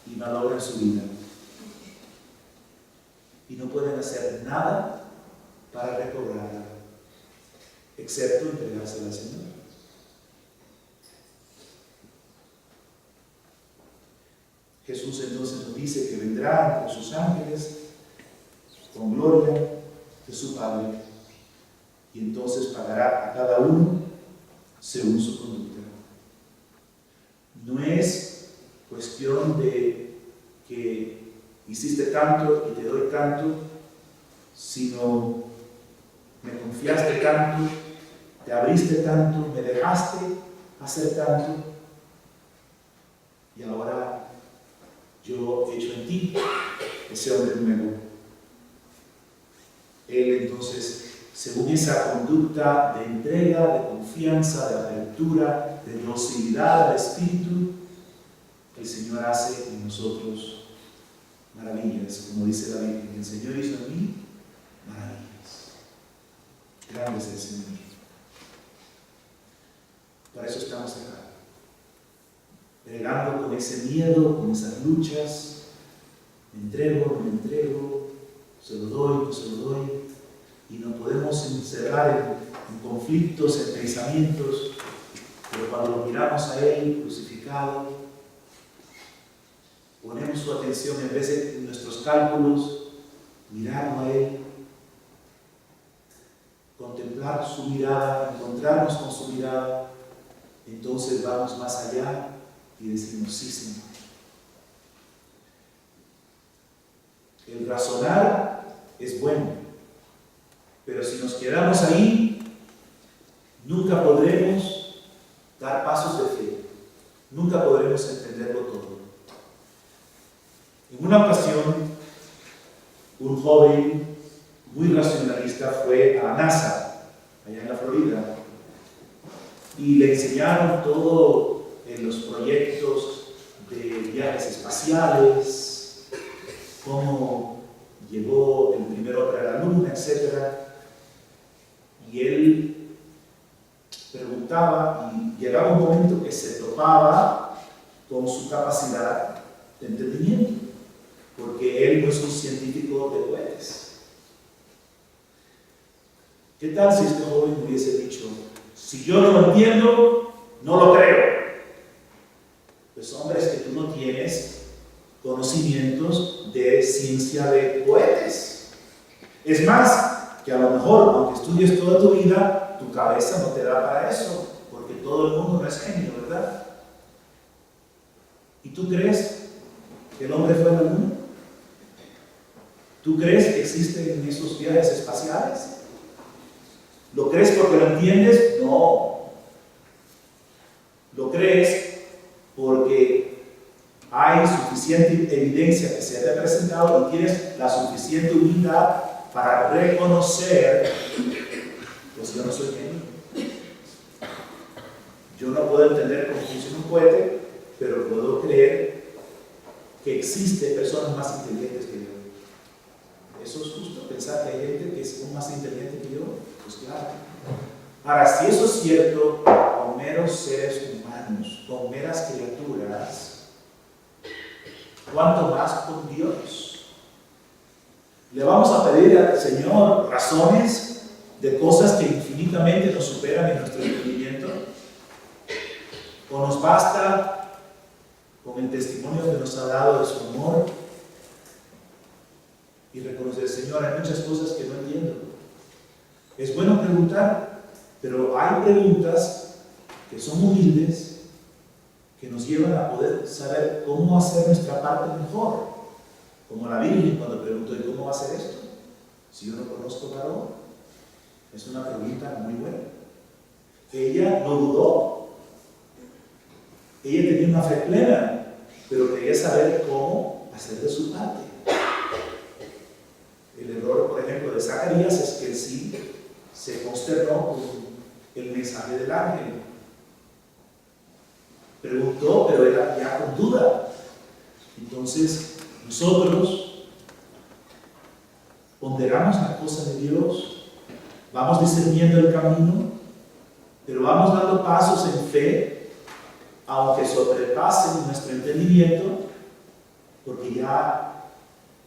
y malogran su vida. Y no pueden hacer nada para recobrarla, excepto entregársela al Señor. Jesús entonces nos dice que vendrá entre sus ángeles con gloria de su Padre y entonces pagará a cada uno según su conducta. No es cuestión de que hiciste tanto y te doy tanto, sino me confiaste tanto, te abriste tanto, me dejaste hacer tanto y ahora yo echo en ti ese hombre nuevo. Él entonces, según esa conducta de entrega, de confianza, de apertura, de docilidad al Espíritu, el Señor hace en nosotros maravillas, como dice la Biblia. El Señor hizo en mí maravillas. Grande es el Señor. Para eso estamos acá. Bregando con ese miedo, con esas luchas. Me entrego, no me entrego, se lo doy, no se lo doy. Y nos podemos encerrar en conflictos, en pensamientos, pero cuando lo miramos a Él crucificado, ponemos su atención en vez de nuestros cálculos, mirarlo a Él contemplar su mirada, encontrarnos con su mirada, entonces vamos más allá y decimos, sí, Señor. El razonar es bueno, pero si nos quedamos ahí, nunca podremos dar pasos de fe, nunca podremos entenderlo todo. En una ocasión, un joven muy racionalista fue a la NASA, allá en la Florida, y le enseñaron todo en los proyectos de viajes espaciales, cómo llegó el primer hombre a la Luna, etc. Y él preguntaba, y llegaba un momento que se topaba con su capacidad de entendimiento, porque él no es un científico de cohetes. ¿Qué tal si este joven hubiese dicho, si yo no lo entiendo, no lo creo? Pues hombre, es que tú no tienes conocimientos de ciencia de cohetes. Es más, que a lo mejor, aunque estudies toda tu vida, tu cabeza no te da para eso, porque todo el mundo no es genio, ¿verdad? ¿Y tú crees que el hombre fue a la Luna? ¿Tú crees que existen esos viajes espaciales? ¿Lo crees porque lo entiendes? No. ¿Lo crees porque hay suficiente evidencia que se te ha presentado y tienes la suficiente humildad para reconocer, pues yo no soy genio? Yo no puedo entender cómo funciona un cohete, pero puedo creer que existen personas más inteligentes que yo. ¿Eso es justo? Pensar que hay gente que es más inteligente que yo. Pues claro. Ahora, si eso es cierto, con meros seres humanos, con meras criaturas, ¿cuánto más con Dios? Le vamos a pedir al Señor razones de cosas que infinitamente nos superan en nuestro entendimiento, o nos basta con el testimonio que nos ha dado de su amor y reconocer, Señor, hay muchas cosas que no entiendo. Es bueno preguntar, pero hay preguntas que son humildes, que nos llevan a poder saber cómo hacer nuestra parte mejor. Como la Biblia cuando preguntó, ¿y cómo va a hacer esto? Si yo no conozco varón. Es una pregunta muy buena. Ella no dudó. Ella tenía una fe plena, pero quería saber cómo hacer de su parte. El error, por ejemplo, de Zacarías es que sí se consternó con el mensaje del ángel. Preguntó, pero era ya con duda. Entonces, nosotros ponderamos las cosas de Dios, vamos discerniendo el camino, pero vamos dando pasos en fe, aunque sobrepasen nuestro entendimiento, porque ya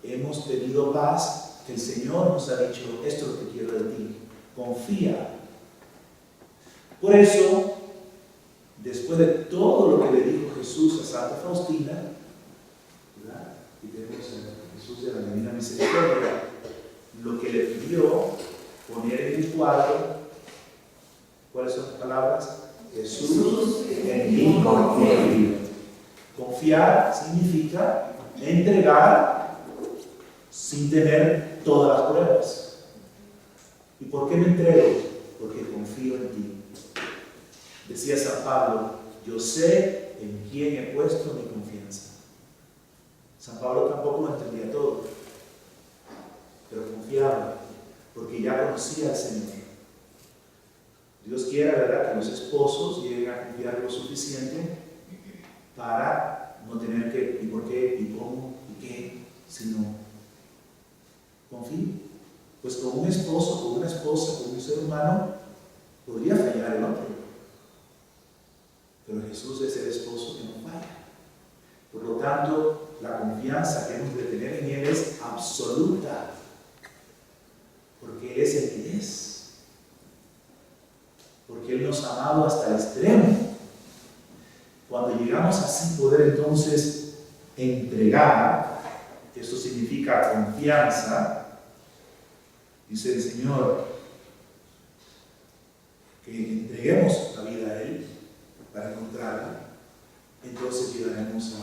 hemos tenido paz, que el Señor nos ha dicho, esto es lo que quiero de ti, confía. Por eso, después de todo lo que le dijo Jesús a Santa Faustina, ¿verdad? Y tenemos a Jesús de la Divina Misericordia, lo que le pidió poner en el cuadro, ¿cuáles son las palabras? Jesús, en mí confío. Confiar significa entregar sin tener todas las pruebas. ¿Y por qué me entrego? Porque confío en ti. Decía San Pablo, yo sé en quién he puesto mi confianza. San Pablo tampoco lo entendía todo, pero confiaba, porque ya conocía al Señor. Dios quiera, ¿verdad?, que los esposos lleguen a confiar lo suficiente para no tener que, ¿y por qué? ¿Y cómo? ¿Y qué? Sino, confío. Pues con un esposo, con una esposa, con un ser humano, podría fallar el otro. Pero Jesús es el esposo que no falla. Por lo tanto, la confianza que hemos de tener en Él es absoluta. Porque Él es el que es. Porque Él nos ha amado hasta el extremo. Cuando llegamos así poder entonces entregar, que eso significa confianza, dice el Señor, entreguemos la vida a Él para encontrarla, entonces llegaremos a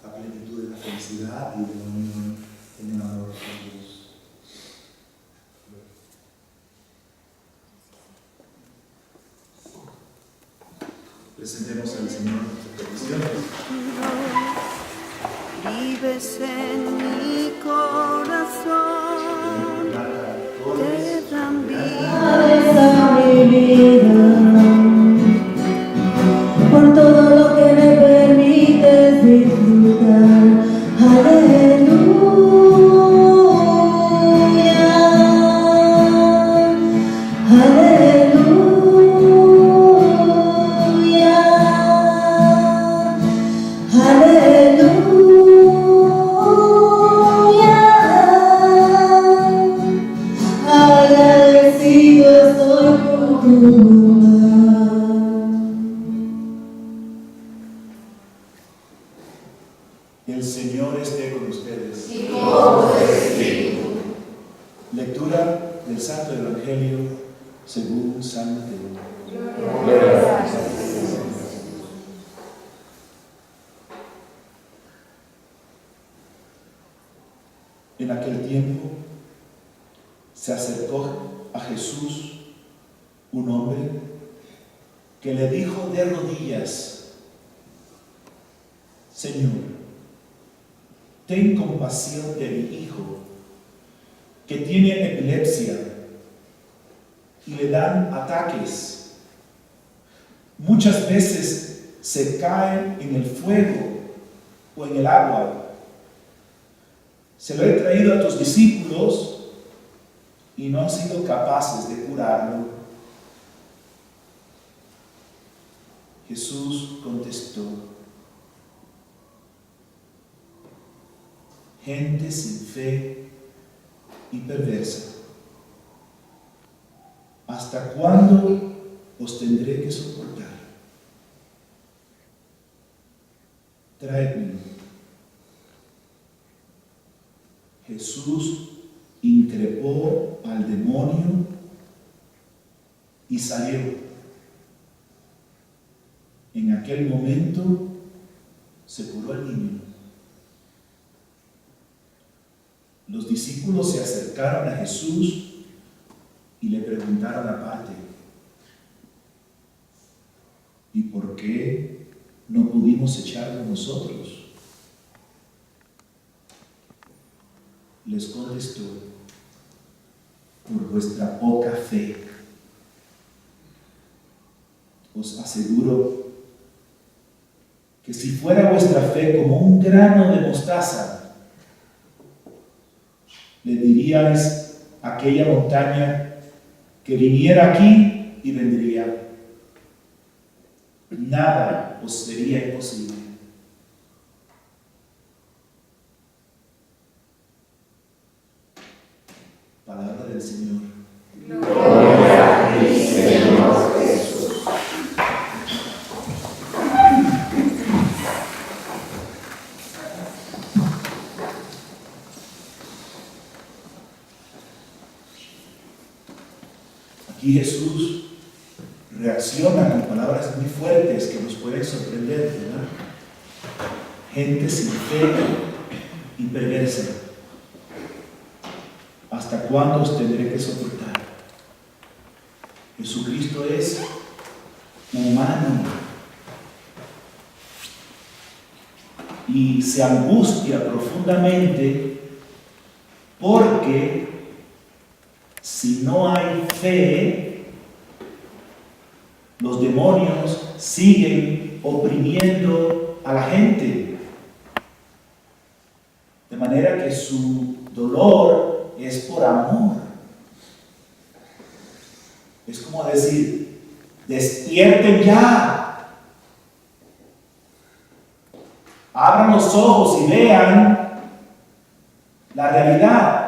la plenitud de la felicidad y de la unión en el amor con Dios. Presentemos al Señor nuestras peticiones. Vives en mi corazón, te dan vida. Mi vida, por todo lo que me permites disfrutar. Aleluya, aleluya, aleluya. Agradecido estoy por tu bondad. El Señor esté con ustedes. Y con tu espíritu. Lectura del Santo Evangelio según San Mateo. En aquel tiempo se acercó a Jesús un hombre que le dijo de rodillas: Señor, ten compasión de mi hijo, que tiene epilepsia y le dan ataques. Muchas veces se cae en el fuego o en el agua. Se lo he traído a tus discípulos y no han sido capaces de curarlo. Jesús contestó: gente sin fe y perversa, ¿hasta cuándo os tendré que soportar? Traédmelo. Jesús increpó al demonio y salió. En aquel momento se curó el niño. Los discípulos se acercaron a Jesús y le preguntaron aparte: ¿y por qué no pudimos echarlo nosotros? Les contestó: por vuestra poca fe. Os aseguro que si fuera vuestra fe como un grano de mostaza, le diríais a aquella montaña que viniera aquí y vendría. Nada os sería imposible. Palabra del Señor. Gloria a ti, Señor Jesús. Aquí Jesús reacciona con palabras muy fuertes que nos pueden sorprender, ¿verdad? Gente sin fe y perversa, ¿hasta cuándo os tendré que soportar? Jesucristo es humano y se angustia profundamente porque si no hay fe, los demonios siguen oprimiendo a la gente, de manera que su dolor es por amor. Es como decir: despierten ya, abran los ojos y vean la realidad.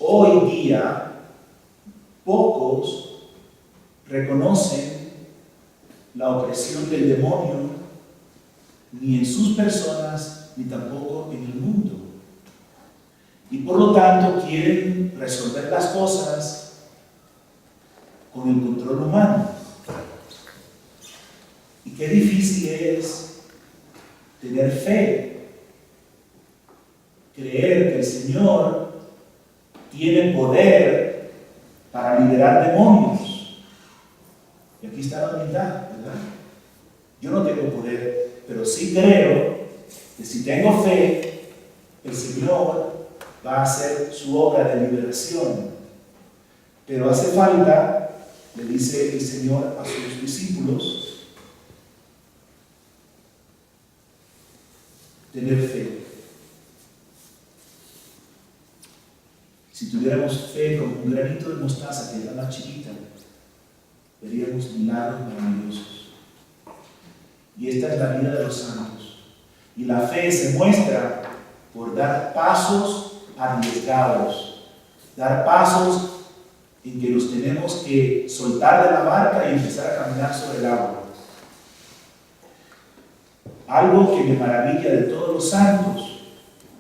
Hoy día, pocos reconocen la opresión del demonio, ni en sus personas, ni tampoco en el mundo. Y por lo tanto quieren resolver las cosas con el control humano. Y qué difícil es tener fe, creer que el Señor tiene poder para liberar demonios. Y aquí está la humildad, ¿verdad? Yo no tengo poder, pero sí creo que si tengo fe, el Señor va a hacer su obra de liberación. Pero hace falta, le dice el Señor a sus discípulos, tener fe. Si tuviéramos fe como un granito de mostaza, que es la más chiquita, veríamos milagros maravillosos. Y esta es la vida de los santos. Y la fe se muestra por dar pasos arriesgados, dar pasos en que los tenemos que soltar de la barca y empezar a caminar sobre el agua. Algo que me maravilla de todos los santos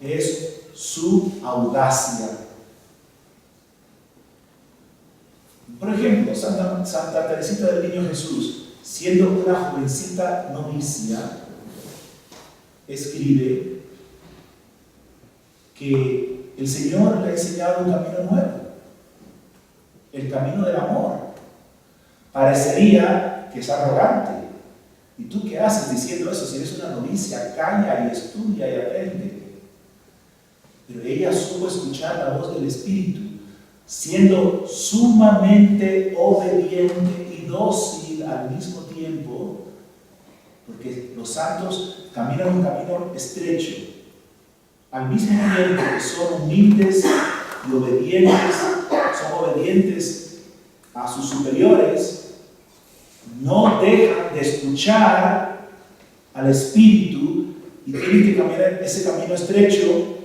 es su audacia. Por ejemplo, Santa Teresita del Niño Jesús, siendo una jovencita novicia, escribe que el Señor le ha enseñado un camino nuevo, el camino del amor. Parecería que es arrogante. ¿Y tú qué haces diciendo eso? Si eres una novicia, calla y estudia y aprende. Pero ella supo escuchar la voz del Espíritu, siendo sumamente obediente y dócil al mismo tiempo, porque los santos caminan un camino estrecho, al mismo tiempo que son humildes y obedientes, son obedientes a sus superiores, no dejan de escuchar al Espíritu y tienen que caminar ese camino estrecho,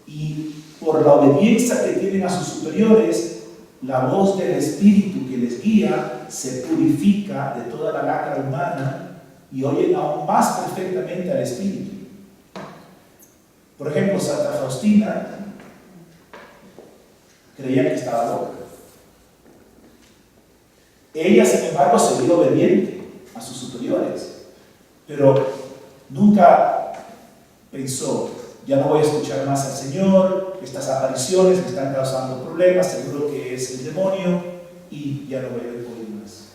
y por la obediencia que tienen a sus superiores, la voz del Espíritu que les guía se purifica de toda la lacra humana y oyen aún más perfectamente al Espíritu. Por ejemplo, Santa Faustina creía que estaba loca. Ella, sin embargo, se vio obediente a sus superiores, pero nunca pensó: ya no voy a escuchar más al Señor, estas apariciones me están causando problemas, seguro que es el demonio, y ya no voy a oír más.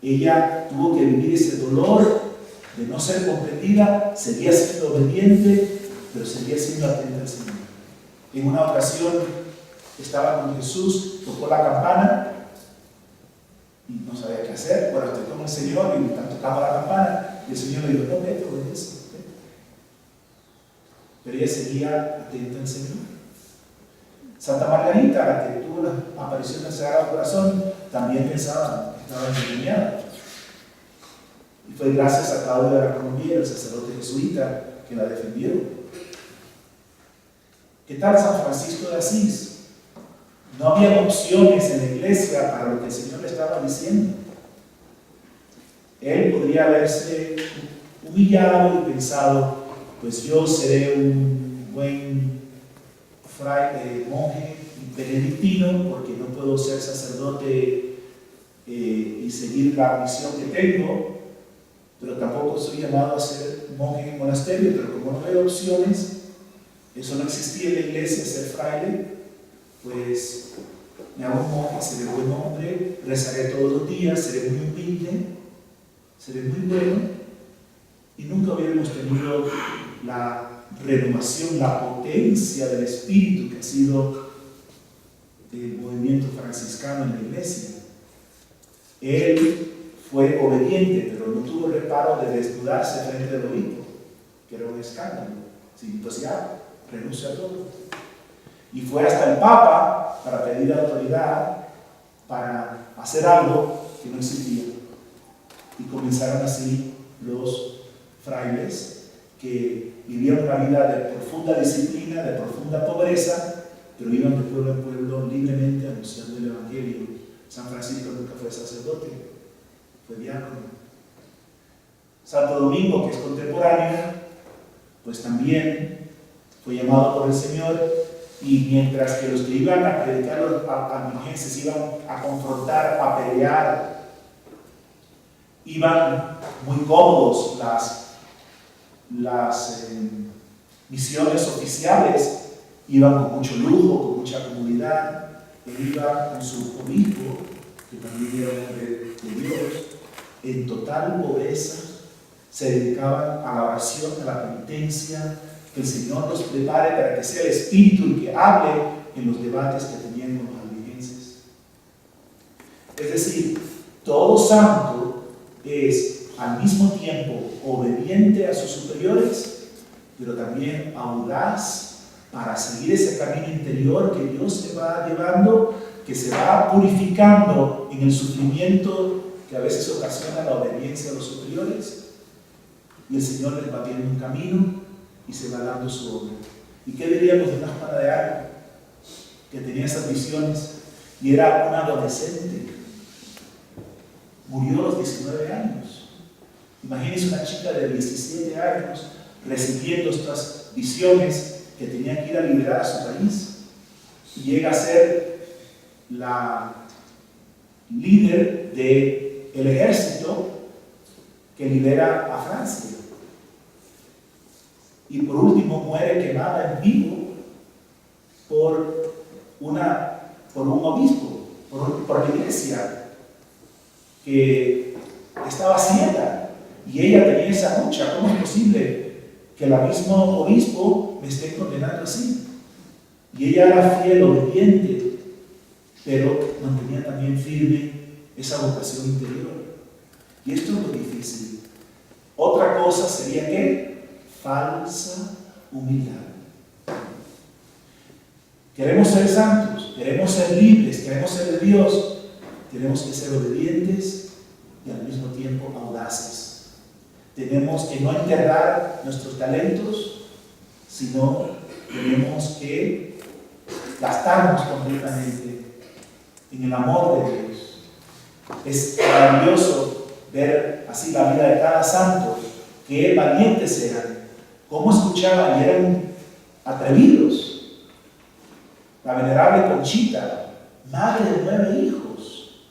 Ella tuvo que vivir ese dolor de no ser comprendida, seguía siendo obediente, pero seguía siendo atenta al Señor. En una ocasión estaba con Jesús, tocó la campana y no sabía qué hacer. Bueno, estoy con el Señor y están tocando la campana, y el Señor le dijo: no, vete, obedece. Pero ella seguía atenta al Señor. Santa Margarita, la que tuvo la aparición del Sagrado Corazón, también pensaba que estaba endemoniada. Y fue gracias a Claudio de la Colombia, el sacerdote jesuita, que la defendió. ¿Qué tal San Francisco de Asís? No había opciones en la iglesia para lo que el Señor le estaba diciendo. Él podría haberse humillado y pensado: pues yo seré un buen monje benedictino, porque no puedo ser sacerdote y seguir la misión que tengo, pero tampoco soy llamado a ser monje en monasterio. Pero como no hay opciones, eso no existía en la iglesia, ser fraile, pues me hago un monje, seré buen hombre, rezaré todos los días, seré muy humilde, seré muy bueno, y nunca hubiéramos tenido la renovación, la potencia del Espíritu que ha sido el movimiento franciscano en la iglesia. Él fue obediente, pero no tuvo reparo de desnudarse frente del obispo, que era un escándalo. Sí, pues ya renuncia a todo. Y fue hasta el Papa para pedir autoridad para hacer algo que no existía. Y comenzaron así los frailes, que vivían una vida de profunda disciplina, de profunda pobreza, pero iban de pueblo en pueblo libremente anunciando el Evangelio. San Francisco nunca fue sacerdote, fue diácono. Santo Domingo, que es contemporáneo, pues también fue llamado por el Señor Y mientras que los que iban a predicar a los albigenses iban a confrontar, a pelear, iban muy cómodos las misiones oficiales, iban con mucho lujo, con mucha comodidad. Él iba con su obispo, que también era un hombre de Dios, en total pobreza. Se dedicaban a la oración, a la penitencia, que el Señor los prepare para que sea el Espíritu el que hable en los debates que tenían con los albigenses. Es decir, todo santo es al mismo tiempo obediente a sus superiores, pero también audaz para seguir ese camino interior que Dios se va llevando, que se va purificando en el sufrimiento que a veces ocasiona la obediencia a los superiores. Y el Señor les va abriendo un camino y se va dando su obra. ¿Y qué diríamos de una Juana de Arco, que tenía esas visiones y era una adolescente? Murió a los 19 años. Imagínense una chica de 17 años recibiendo estas visiones, que tenía que ir a liberar a su país, y llega a ser la líder del ejército que libera a Francia. Y por último muere quemada en vivo por un obispo, por la iglesia, que estaba ciega, y ella tenía esa lucha. ¿Cómo es posible que el mismo obispo me esté condenando así? Y ella era fiel, obediente, pero mantenía también firme esa vocación interior. Y esto es lo difícil. Otra cosa sería que falsa humildad. Queremos ser santos, queremos ser libres, queremos ser de Dios, tenemos que ser obedientes y al mismo tiempo audaces. Tenemos que no enterrar nuestros talentos, sino tenemos que gastarnos completamente en el amor de Dios. Es maravilloso ver así la vida de cada santo, qué valientes eran, cómo escuchaban y eran atrevidos. La venerable Conchita, madre de 9 hijos,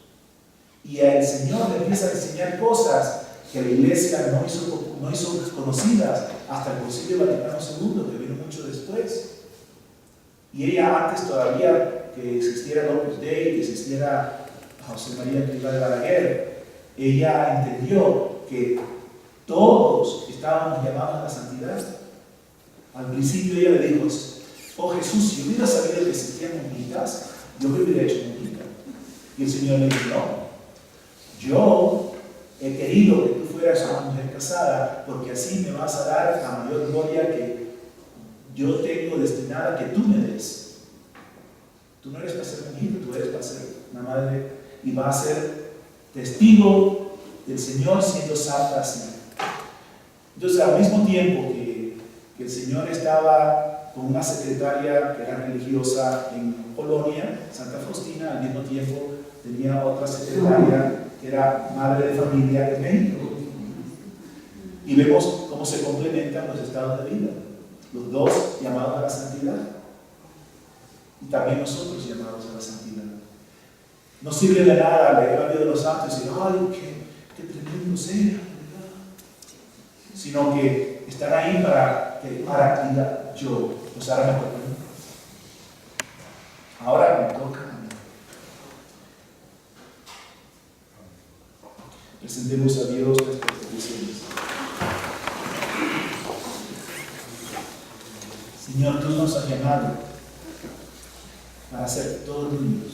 y el Señor le empieza a enseñar cosas que la iglesia no hizo conocidas hasta el Concilio Vaticano II, que vino mucho después. Y ella, antes todavía que existiera el Opus Dei, que existiera José María Escrivá de Balaguer, ella entendió que todos estábamos llamados a la santidad. Al principio ella le dijo: oh Jesús, si hubiera sabido que existían monjitas, yo me hubiera hecho monjita. Y el Señor le dijo: no, yo he querido que tú fueras una mujer casada, porque así me vas a dar la mayor gloria que yo tengo destinada que tú me des. Tú no eres para ser monjita, tú eres para ser una madre, y vas a ser testigo del Señor siendo santa así. Entonces, al mismo tiempo que el Señor estaba con una secretaria que era religiosa en Polonia, Santa Faustina, al mismo tiempo tenía otra secretaria que era madre de familia en México. Y vemos cómo se complementan los estados de vida, los dos llamados a la santidad, y también nosotros llamados a la santidad. No sirve de nada leer la vida de los santos y decir: ¡ay, qué tremendo sea! Sino que están ahí para que yo, pues ahora me toca. Ahora me toca a mí. Presentemos a Dios nuestras peticiones. Señor, tú nos has llamado para ser todos niños,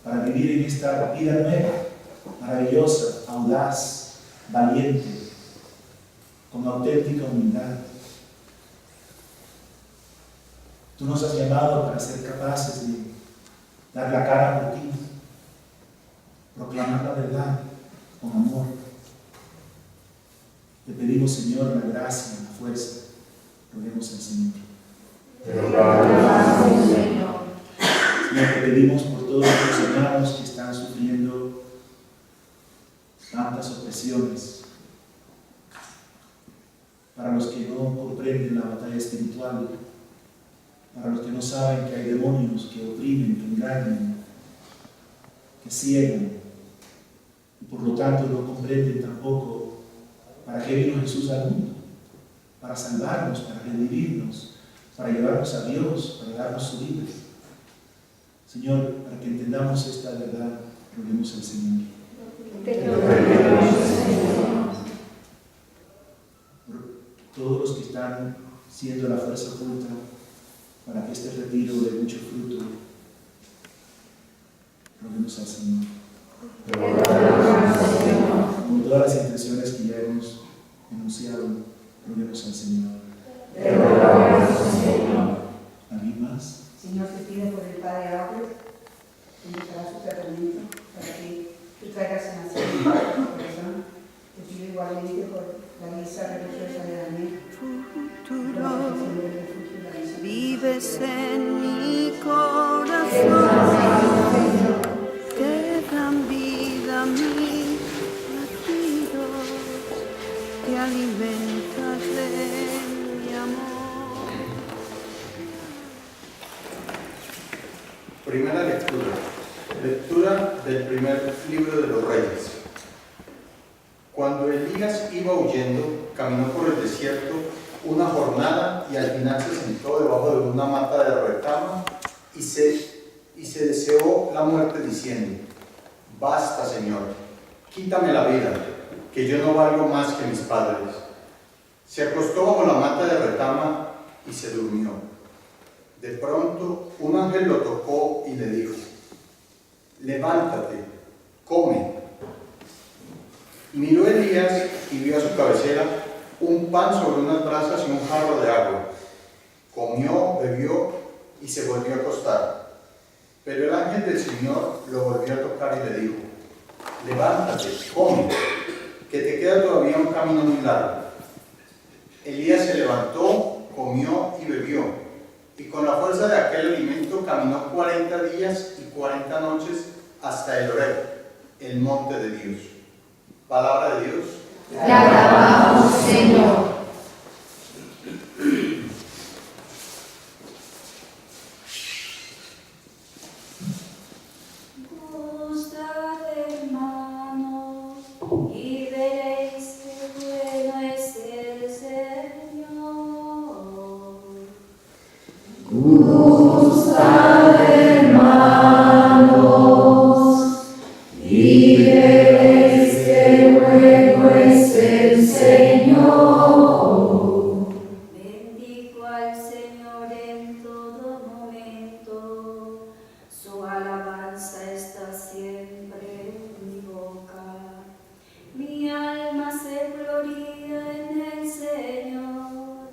para vivir en esta vida nueva, maravillosa, audaz, valiente, con auténtica humildad. Tú nos has llamado para ser capaces de dar la cara por ti, proclamar la verdad con amor. Te pedimos, Señor, la gracia, la fuerza. Roguemos al Señor. Señor, te pedimos por todos los hermanos que están sufriendo tantas opresiones, para los que no comprenden la batalla espiritual, para para los que no saben que hay demonios que oprimen, que engañan, que ciegan, y por lo tanto no comprenden tampoco para qué vino Jesús al mundo, para salvarnos, para redimirnos, para llevarnos a Dios, para darnos su vida. Señor, para que entendamos esta verdad, roguemos al Señor. Por todos los que están siendo la fuerza oculta para que este retiro dé mucho fruto, roguemos al Señor. Con todas las intenciones que ya hemos enunciado, roguemos al Señor. ¿Alguien más? Señor, te pido por el Padre Ángel, que nos dará su tratamiento para que tú traigas sanación a su corazón. Te pido igualmente por la misa religiosa de Daniel. Futuro, vives en mi corazón, te dan vida mis latidos, te alimentas de mi amor. Primera lectura. Lectura del primer libro de los Reyes. Cuando Elías iba huyendo, caminó por el desierto una jornada y al final se sentó debajo de una mata de retama y se deseó la muerte diciendo: basta, Señor, quítame la vida, que yo no valgo más que mis padres. Se acostó bajo la mata de retama y se durmió. De pronto un ángel lo tocó y le dijo: levántate, come. Miró Elías y vio a su cabecera un pan sobre unas brasas y un jarro de agua. Comió, bebió y se volvió a acostar. Pero el ángel del Señor lo volvió a tocar y le dijo: levántate, come, que te queda todavía un camino muy largo. Elías se levantó, comió y bebió, y con la fuerza de aquel alimento caminó 40 días y 40 noches hasta el Horeb, el monte de Dios. Palabra de Dios. Te alabamos, Señor. Gustad, hermanos, y veréis que bueno es el Señor. Gustad, hermanos, y veréis que bueno es el Señor. Bendigo al Señor en todo momento, su alabanza está siempre en mi boca. Mi alma se gloria en el Señor,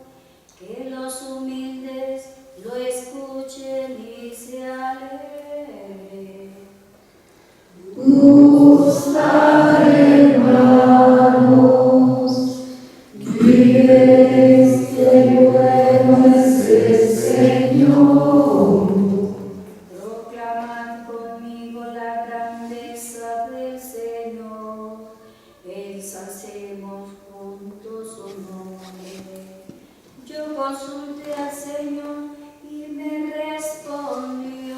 que los humildes lo escuchen y se alegren. Gustad, hermanos, y veréis que bueno es el Señor. Proclamad conmigo la grandeza del Señor, ensalcemos juntos su nombre. Yo consulté al Señor y me respondió,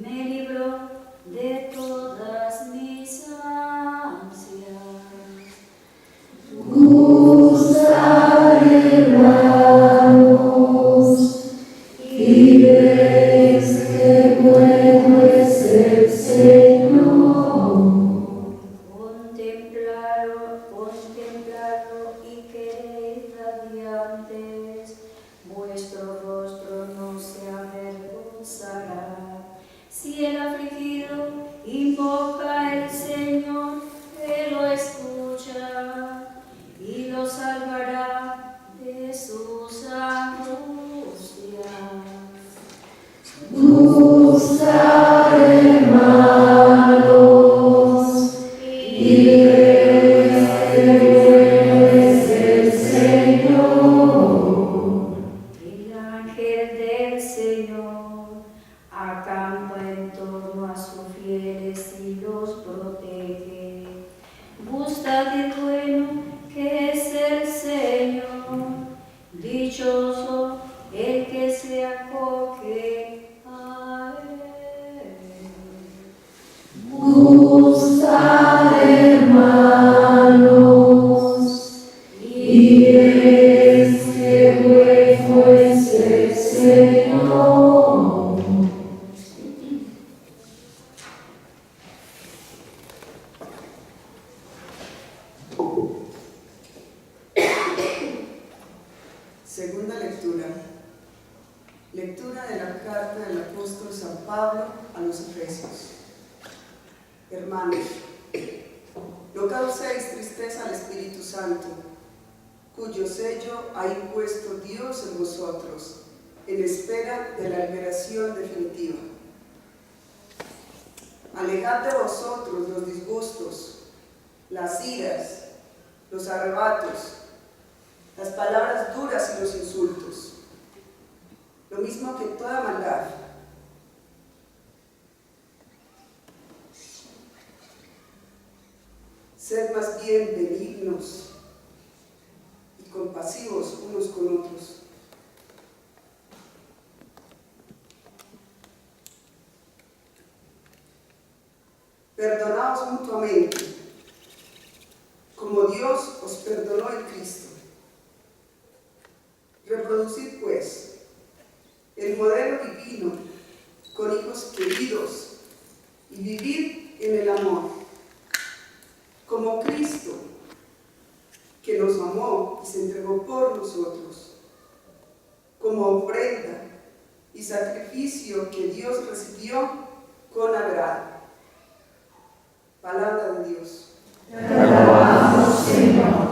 me libró de todas mis ansias. Gustad, hermanos, y veréis que bueno es el Señor. Contempladlo y queréis radiantes, vuestro rostro no se avergonzará. Si el afligido invoca al Señor, Él lo escucha y lo salvará de sus angustias. Gustad, hermanos, y veréis que bueno es el Señor. El ángel del Señor acampa en torno a sus fieles y los protege. Gustad del bueno que es el Señor, dichoso el que se se acoge a él. Gustad, hermanos, y veis que bueno es el Señor. Segunda lectura. Lectura de la carta del apóstol San Pablo a los Efesios. Hermanos, no causéis tristeza al Espíritu Santo, cuyo sello ha impuesto Dios en vosotros, en espera de la liberación definitiva. Alejad de vosotros los disgustos, las iras, los arrebatos, las palabras duras y los insultos, lo mismo que toda maldad. Sed más bien benignos y compasivos unos con otros. Perdonaos mutuamente, como Dios os perdonó en Cristo. Reproducid, pues, el modelo divino con hijos queridos y vivid en el amor, como Cristo, que nos amó y se entregó por nosotros, como ofrenda y sacrificio que Dios recibió con agrado. Palabra de Dios. Te alabamos, Señor.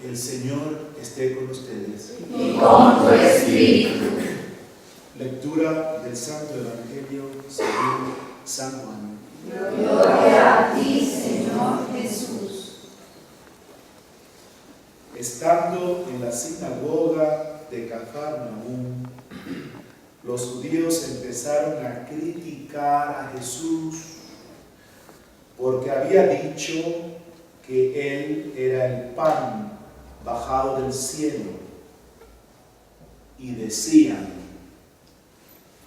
El Señor esté con ustedes. Y con tu espíritu. Lectura del Santo Evangelio según San Juan. Gloria a ti, Señor Jesús. Estando en la sinagoga de Cafarnaúm, los judíos empezaron a criticar a Jesús porque había dicho que él era el pan bajado del cielo, y decían: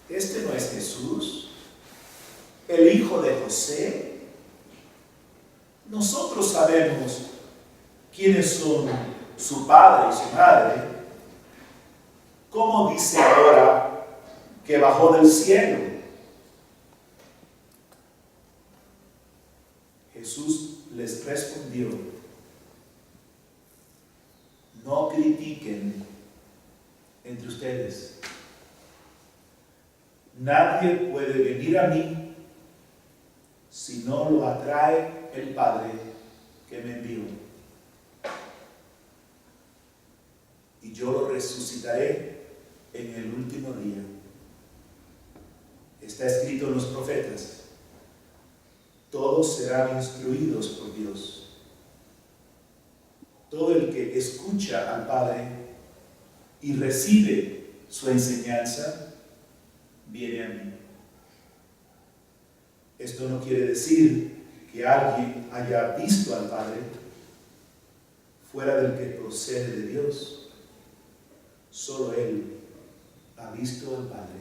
¿este no es Jesús, el hijo de José? Nosotros sabemos quiénes son su padre y su madre. ¿Cómo dice ahora que bajó del cielo? Jesús les respondió: no critiquen entre ustedes. Nadie puede venir a mí si no lo atrae el Padre que me envió. Y yo lo resucitaré en el último día. Está escrito en los profetas: todos serán instruidos por Dios. Todo el que escucha al Padre y recibe su enseñanza, viene a mí. Esto no quiere decir que alguien haya visto al Padre fuera del que procede de Dios. Solo Él ha visto al Padre.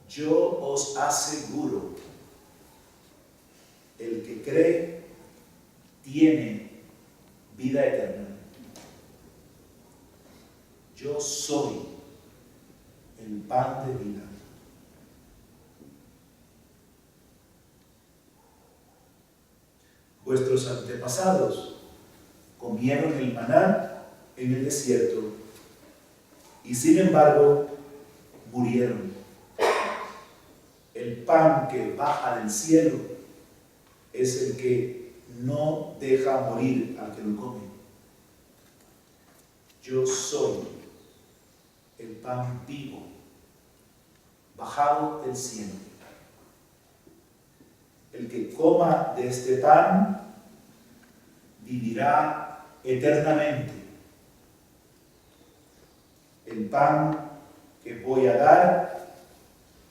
Yo os aseguro, el que cree tiene vida eterna. Yo soy el pan de vida. Vuestros antepasados comieron el maná en el desierto y sin embargo murieron. El el pan que baja del cielo es el que no deja morir al que lo come. Yo soy el pan vivo, bajado del cielo. El que coma de este pan vivirá eternamente. El pan que voy a dar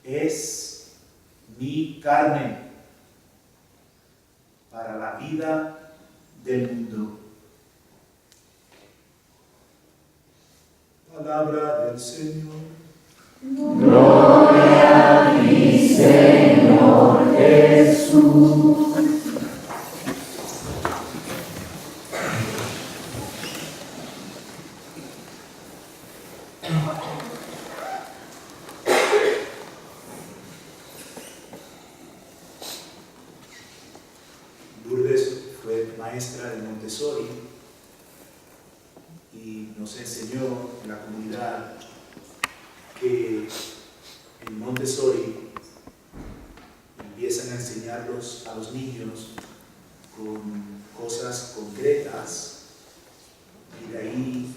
es mi carne para la vida del mundo. Palabra del Señor. Gloria a ti, Señor Jesús. Lourdes fue maestra de Montessori y nos enseñó en la comunidad que en Montessori empiezan a enseñarlos a los niños con cosas concretas y de ahí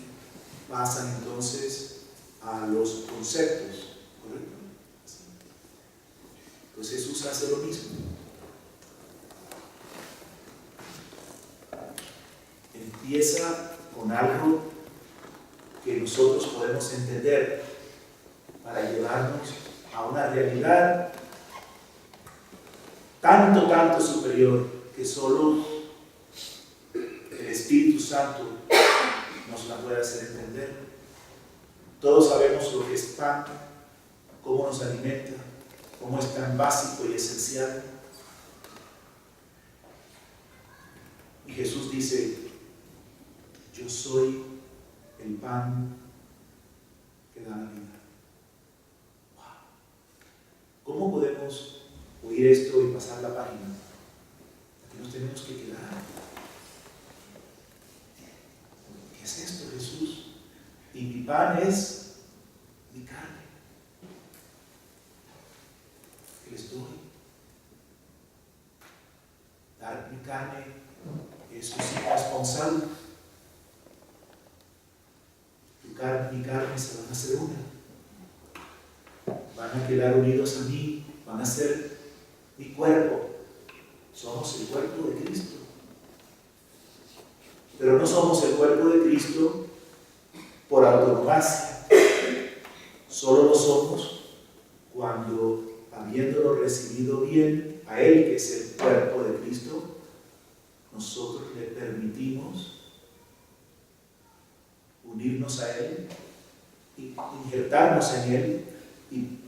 pasan entonces a los conceptos, ¿correcto? Pues Jesús hace lo mismo. Empieza con algo que nosotros podemos entender para llevarnos a una realidad tanto superior que solo el Espíritu Santo nos la puede hacer entender. Todos sabemos lo que es pan, cómo nos alimenta, cómo es tan básico y esencial. Y Jesús dice: yo soy el pan que da la vida. ¿Cómo podemos oír esto y pasar la página? Aquí nos tenemos que quedar. ¿Qué es esto, Jesús? Y mi pan es mi carne, que les doy. Dar mi carne es responsable. Mi carne se van a hacer una. Van a quedar unidos a mí, van a ser mi cuerpo. Somos el cuerpo de Cristo. Pero no somos el cuerpo de Cristo por autonomía. Solo lo somos cuando, habiéndolo recibido bien a Él, que es el cuerpo de Cristo, nosotros le permitimos unirnos a Él, y injertarnos en Él y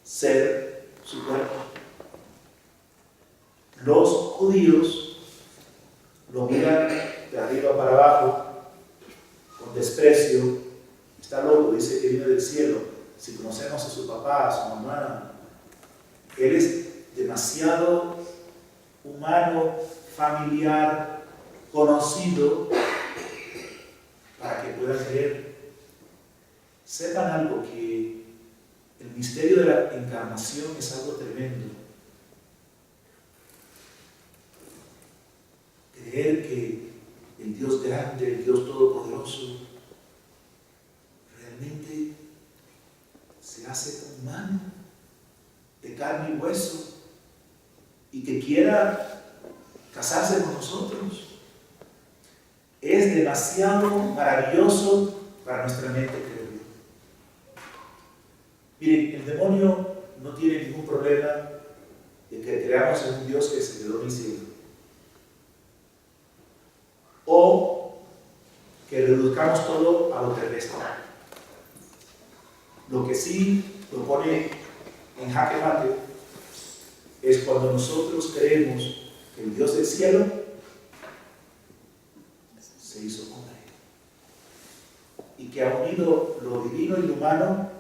ser su cuerpo. Los judíos lo miran de arriba para abajo con desprecio. Está loco, dice que viene del cielo. Si conocemos a su papá, a su mamá, Él es demasiado humano, familiar, conocido para que puedan creer. Sepan algo, que el misterio de la encarnación es algo tremendo. Creer que el Dios grande, el Dios todopoderoso, realmente se hace humano, de carne y hueso, y que quiera casarse con nosotros. Es demasiado maravilloso para nuestra mente creerlo. Miren, el demonio no tiene ningún problema de que creamos en un Dios que se quedó en el cielo, o que reduzcamos todo a lo terrestre. Lo que sí lo pone en jaque mate es cuando nosotros creemos que el Dios del cielo se hizo hombre y que ha unido lo divino y lo humano,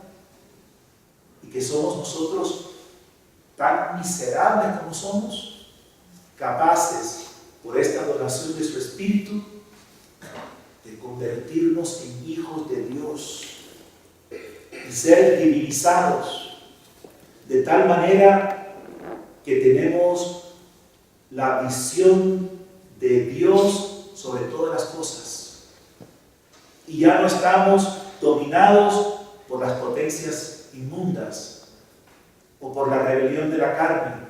y que somos nosotros tan miserables como somos, capaces por esta adoración de su Espíritu de convertirnos en hijos de Dios y ser divinizados de tal manera que tenemos la visión de Dios sobre todas las cosas. Y ya no estamos dominados por las potencias inmundas o por la rebelión de la carne.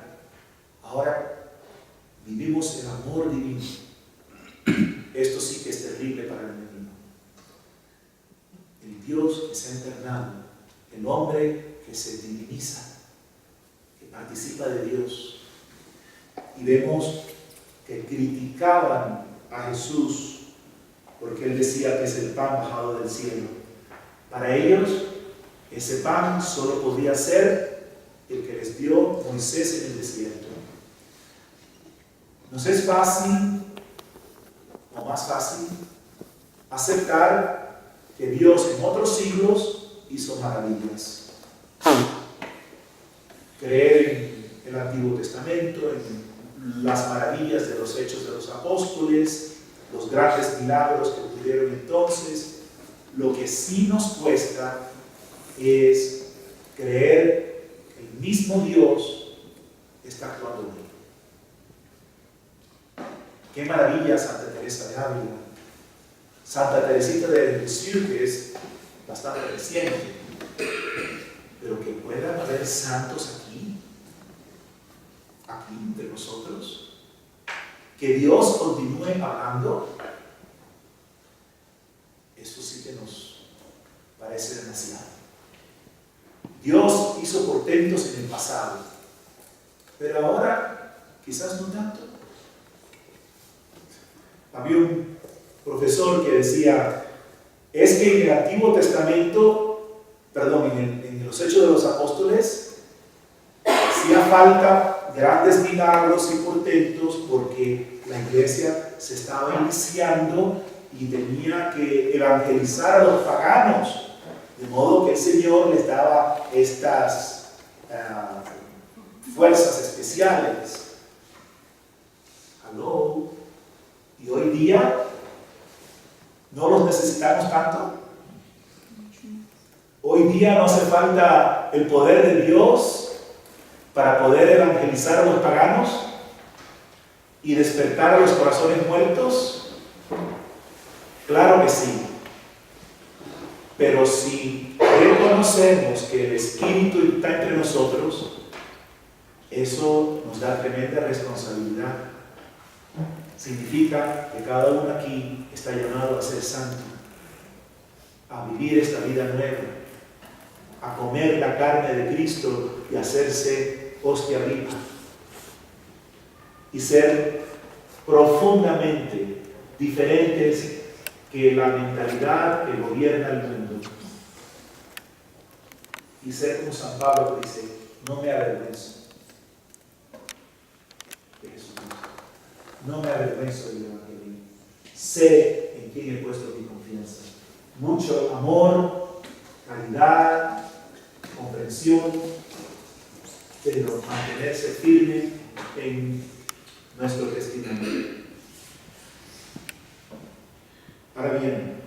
Ahora vivimos el amor divino. Esto sí que es terrible para el enemigo. El Dios que se ha encarnado, el hombre que se diviniza, que participa de Dios. Y vemos que criticaban a Jesús porque él decía que es el pan bajado del cielo. Para ellos, ese pan solo podía ser el que les dio Moisés en el desierto. Nos es fácil, o más fácil, aceptar que Dios en otros siglos hizo maravillas. Creer en el Antiguo Testamento, en las maravillas de los hechos de los apóstoles, los grandes milagros que ocurrieron entonces. Lo que sí nos cuesta es creer que el mismo Dios está actuando en él. Qué maravilla Santa Teresa de Ávila, Santa Teresita de Lisieux, que es bastante reciente, pero que puedan haber santos aquí entre nosotros, que Dios continúe hablando. Eso sí que nos parece demasiado. Dios hizo portentos en el pasado, pero ahora quizás no tanto. Había un profesor que decía, es que en el Antiguo Testamento, en los Hechos de los Apóstoles, hacía falta grandes milagros y portentos porque la iglesia se estaba iniciando y tenía que evangelizar a los paganos, de modo que el Señor les daba estas fuerzas especiales. ¿Aló? Y hoy día no los necesitamos tanto. Hoy día no hace falta el poder de Dios para poder evangelizar a los paganos y despertar a los corazones muertos. Claro que sí. Pero si reconocemos que el Espíritu está entre nosotros, eso nos da tremenda responsabilidad. Significa que cada uno aquí está llamado a ser santo, a vivir esta vida nueva, a comer la carne de Cristo y hacerse hostia viva, y ser profundamente diferentes que la mentalidad que gobierna el mundo. Y ser como San Pablo que dice, no me avergüenzo de Jesucristo. No me avergüenzo del Evangelio. Sé en quién he puesto mi confianza. Mucho amor, caridad, comprensión, pero mantenerse firme en nuestro testimonio. Ahora bien,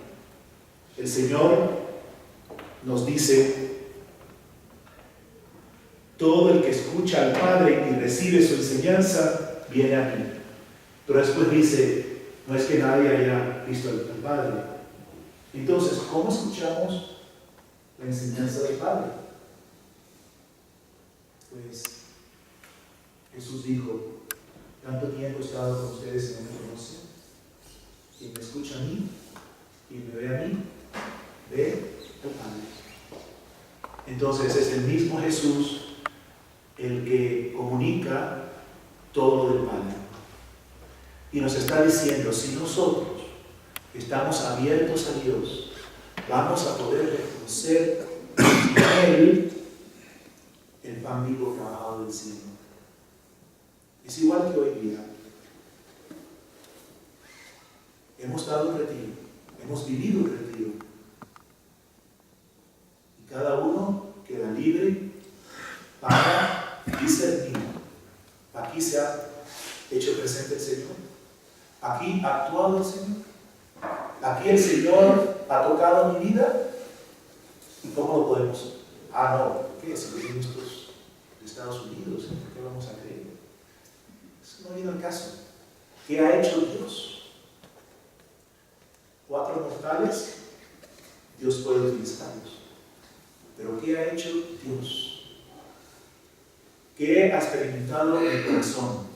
el Señor nos dice, todo el que escucha al Padre y recibe su enseñanza, viene a mí. Pero después dice, no es que nadie haya visto al Padre. Entonces, ¿cómo escuchamos la enseñanza del Padre? Pues Jesús dijo, tanto tiempo he estado con ustedes y no me conocen. Quien me escucha a mí, quien me ve a mí, ve al Padre. Entonces es el mismo Jesús el que comunica todo del Padre. Y nos está diciendo, si nosotros estamos abiertos a Dios, vamos a poder reconocer en Él el pan vivo que ha bajado del cielo. Es igual que hoy día. Hemos dado un retiro, hemos vivido un retiro. Y cada uno queda libre para discernir. Aquí se ha hecho presente el Señor. Aquí ha actuado el Señor. Aquí el Señor ha tocado mi vida. ¿Y cómo lo podemos? No, ¿qué es? Vivimos estos de Estados Unidos, ¿por qué vamos a creer? Eso no viene al caso. ¿Qué ha hecho Dios? 4 mortales, Dios puede utilizarlos. Pero ¿qué ha hecho Dios? ¿Qué ha experimentado en el corazón?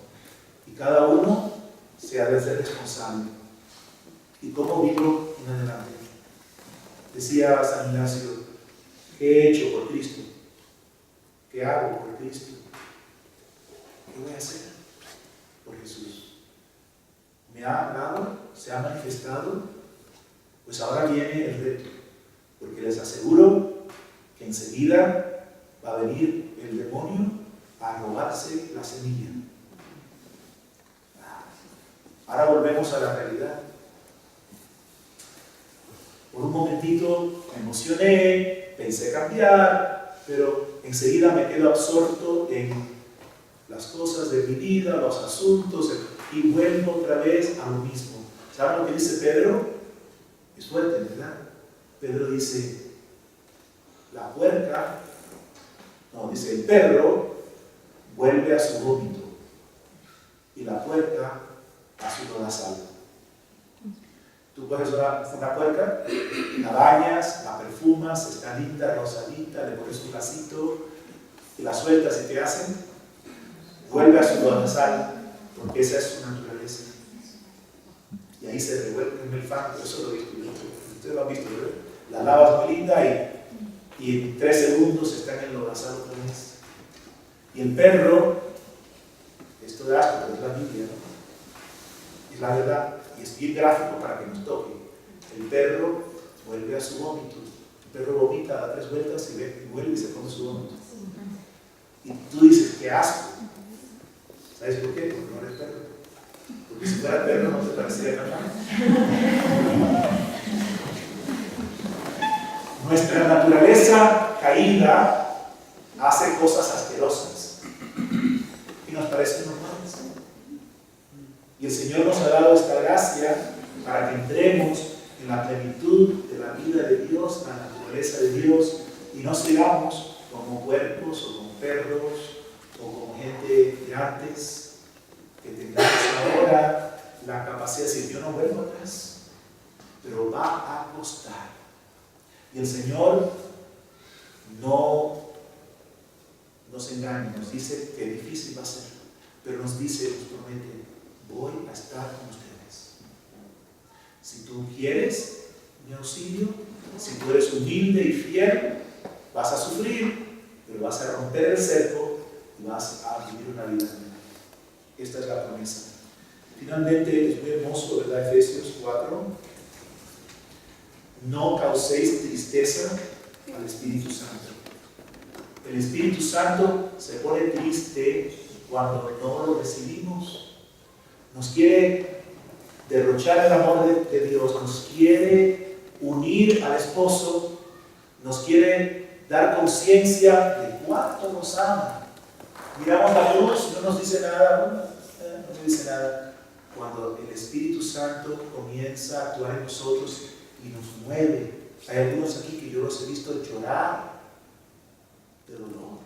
Y cada uno se ha de hacer responsable. ¿Y cómo vivo en adelante? Decía San Ignacio, ¿qué he hecho por Cristo? ¿Qué hago por Cristo? ¿Qué voy a hacer por Jesús? ¿Me ha dado? ¿Se ha manifestado? Pues ahora viene el reto, porque les aseguro que enseguida va a venir el demonio a robarse la semilla. Ahora volvemos a la realidad. Por un momentito me emocioné, pensé cambiar, pero enseguida me quedo absorto en las cosas de mi vida, los asuntos, y vuelvo otra vez a lo mismo. ¿Saben lo que dice Pedro? Es fuerte, ¿verdad? Pedro dice, la puerca, no, dice, el perro vuelve a su vómito y la puerca a su lodazal. Tú coges una puerca, la bañas, la perfumas, está linda, rosadita, le pones un lacito y la sueltas y te hacen, vuelve a su lodazal, porque esa es su naturaleza. Y ahí se revuelve en el fango, eso lo he visto yo. Ustedes lo han visto, ¿verdad? La lavas muy linda y en 3 segundos está en el lodazal otra vez. Y el perro, esto da asco, pero es la Biblia, ¿no? Es la verdad, y es bien gráfico para que nos toque. El perro vuelve a su vómito. El perro vomita, da 3 vueltas y vuelve y se pone su vómito. Y tú dices, qué asco. ¿Sabes por qué? Porque no eres perro. Porque si fuera perro no te parecería tan mal. Nuestra naturaleza caída hace cosas asquerosas y nos parecen normales. Y el Señor nos ha dado esta gracia para que entremos en la plenitud de la vida de Dios, la naturaleza de Dios, y no sigamos como puercos o como perros o como gente de antes, que tengamos ahora la capacidad de decir, yo no vuelvo atrás, pero va a costar. Y el Señor no nos engaña, nos dice que difícil va a ser, pero nos dice, nos promete, voy a estar con ustedes. Si tú quieres mi auxilio, si tú eres humilde y fiel, vas a sufrir, pero vas a romper el cerco y vas a vivir una vida nueva. Esta es la promesa. Finalmente, es muy hermoso, ¿verdad? Efesios 4. No causéis tristeza al Espíritu Santo. El Espíritu Santo se pone triste cuando no lo recibimos. Nos quiere derrochar el amor de Dios, nos quiere unir al esposo, nos quiere dar conciencia de cuánto nos ama. Miramos la luz, no nos dice nada, no nos dice nada. Cuando el Espíritu Santo comienza a actuar en nosotros y nos mueve. Hay algunos aquí que yo los he visto llorar de dolor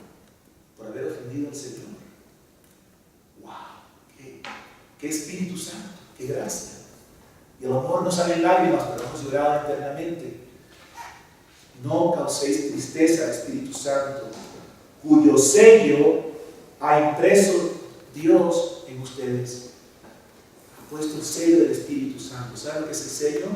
por haber ofendido al Señor. ¡Wow! ¡Qué Espíritu Santo! ¡Qué gracia! Y a lo mejor no salen lágrimas, pero hemos llorado eternamente. No causéis tristeza al Espíritu Santo, cuyo sello ha impreso Dios en ustedes. Ha puesto el sello del Espíritu Santo. ¿Saben lo que es el sello?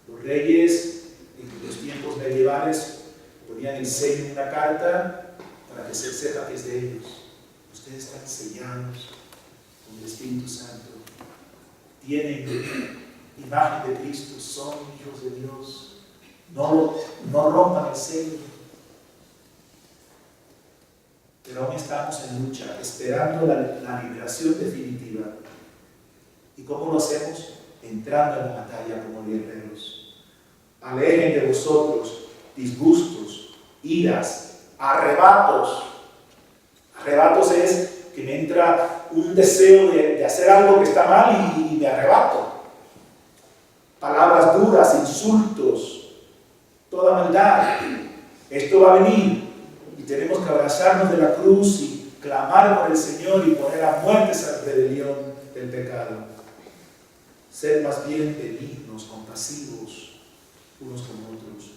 Los reyes en los tiempos medievales ponían el sello en una carta para que se sepa que es de ellos. Ustedes están sellados con el Espíritu Santo. Tienen imagen de Cristo, son hijos de Dios. No rompan el sello. Pero aún estamos en lucha, esperando la liberación definitiva. ¿Y cómo lo hacemos? Entrando en la batalla como guerreros. Alejen de vosotros disgustos, iras, arrebatos. Arrebatos es que me entra un deseo de hacer algo que está mal y me arrebato. Palabras duras, insultos, toda maldad. Esto va a venir. Y tenemos que abrazarnos de la cruz y clamar por el Señor y poner a muerte esa rebelión del pecado. Ser más bien benignos, compasivos unos con otros.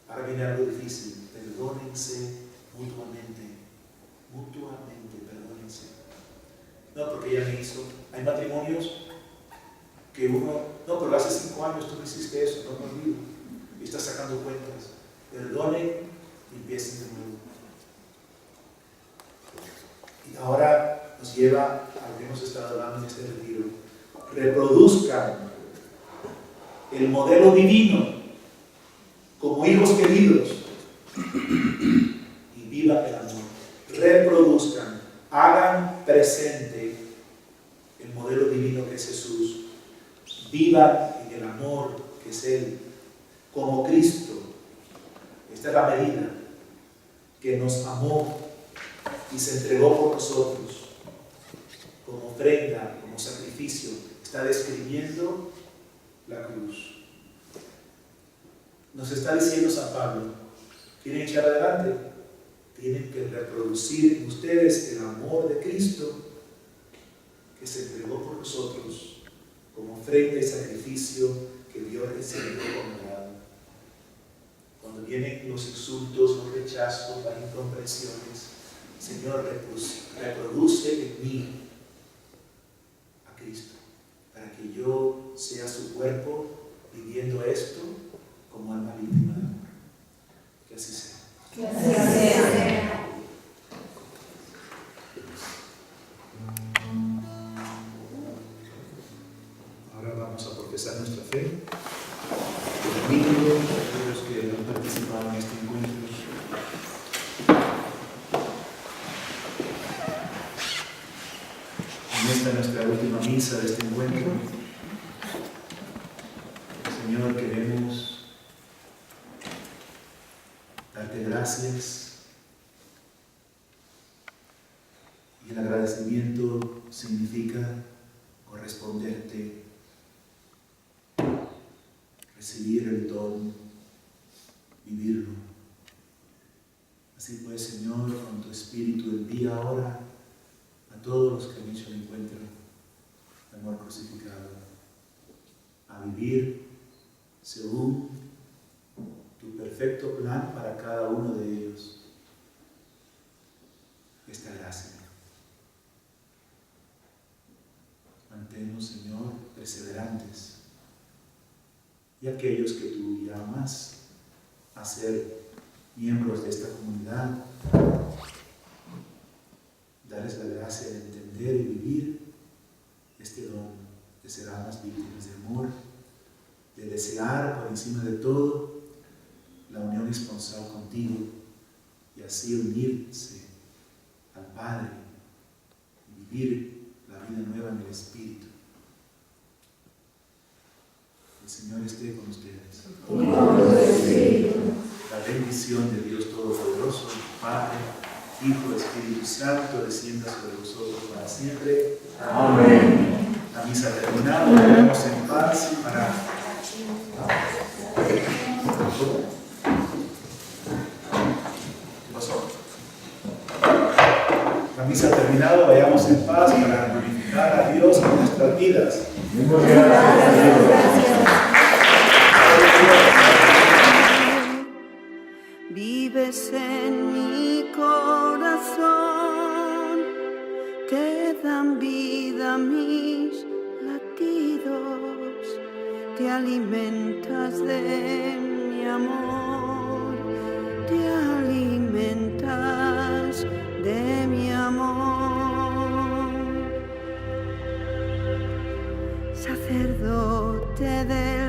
Ahora viene algo difícil. Perdónense mutuamente. Mutuamente, perdónense. No, porque ella me hizo. Hay matrimonios que uno, no, pero hace 5 años tú me hiciste eso, no me olvido. Y estás sacando cuentas. Perdonen y empiecen de nuevo. Y ahora nos lleva a lo que hemos estado hablando en este retiro. Reproduzcan el modelo divino como hijos queridos y vivan el amor. Reproduzcan, hagan presente el modelo divino que es Jesús. Vivan en el amor que es Él, como Cristo. Esta es la medida que nos amó y se entregó por nosotros como ofrenda, como sacrificio. Está describiendo la cruz. Nos está diciendo San Pablo, ¿quieren echar adelante? Tienen que reproducir en ustedes el amor de Cristo que se entregó por nosotros como ofrenda y sacrificio que Dios recibió como grado. Cuando vienen los insultos, los rechazos, las incomprensiones, Señor, reproduce en mí a Cristo, para que yo sea su cuerpo viviendo esto como alma víctima de amor. Que así sea. Que así sea. Ahora vamos a profesar nuestra fe. Los niños, aquellos que han participado en este encuentro. En esta nuestra última misa de este encuentro, Señor, queremos darte gracias, y el agradecimiento significa corresponderte, recibir el don, vivirlo. Así pues, Señor, con tu Espíritu envía ahora a todos los que han hecho el encuentro de amor crucificado a vivir según tu perfecto plan para cada uno de ellos esta gracia. Manténnos, Señor, perseverantes, y aquellos que tú llamas a ser miembros de esta comunidad, darles la gracia de entender y vivir este don, de ser almas víctimas de amor, de desear por encima de todo la unión esponsal contigo y así unirse al Padre y vivir la vida nueva en el Espíritu. El Señor esté con ustedes. La bendición de Dios Todopoderoso, Padre, Hijo, Espíritu Santo, descienda sobre vosotros para siempre. Amén. La misa terminada, volvemos en paz para... ¿Qué pasó? La misa terminada, vayamos en paz para glorificar a Dios en nuestras vidas. Vives en mi corazón, te dan vida mis latidos, te alimentas de mi amor, te alimentas de mi amor. Sacerdote del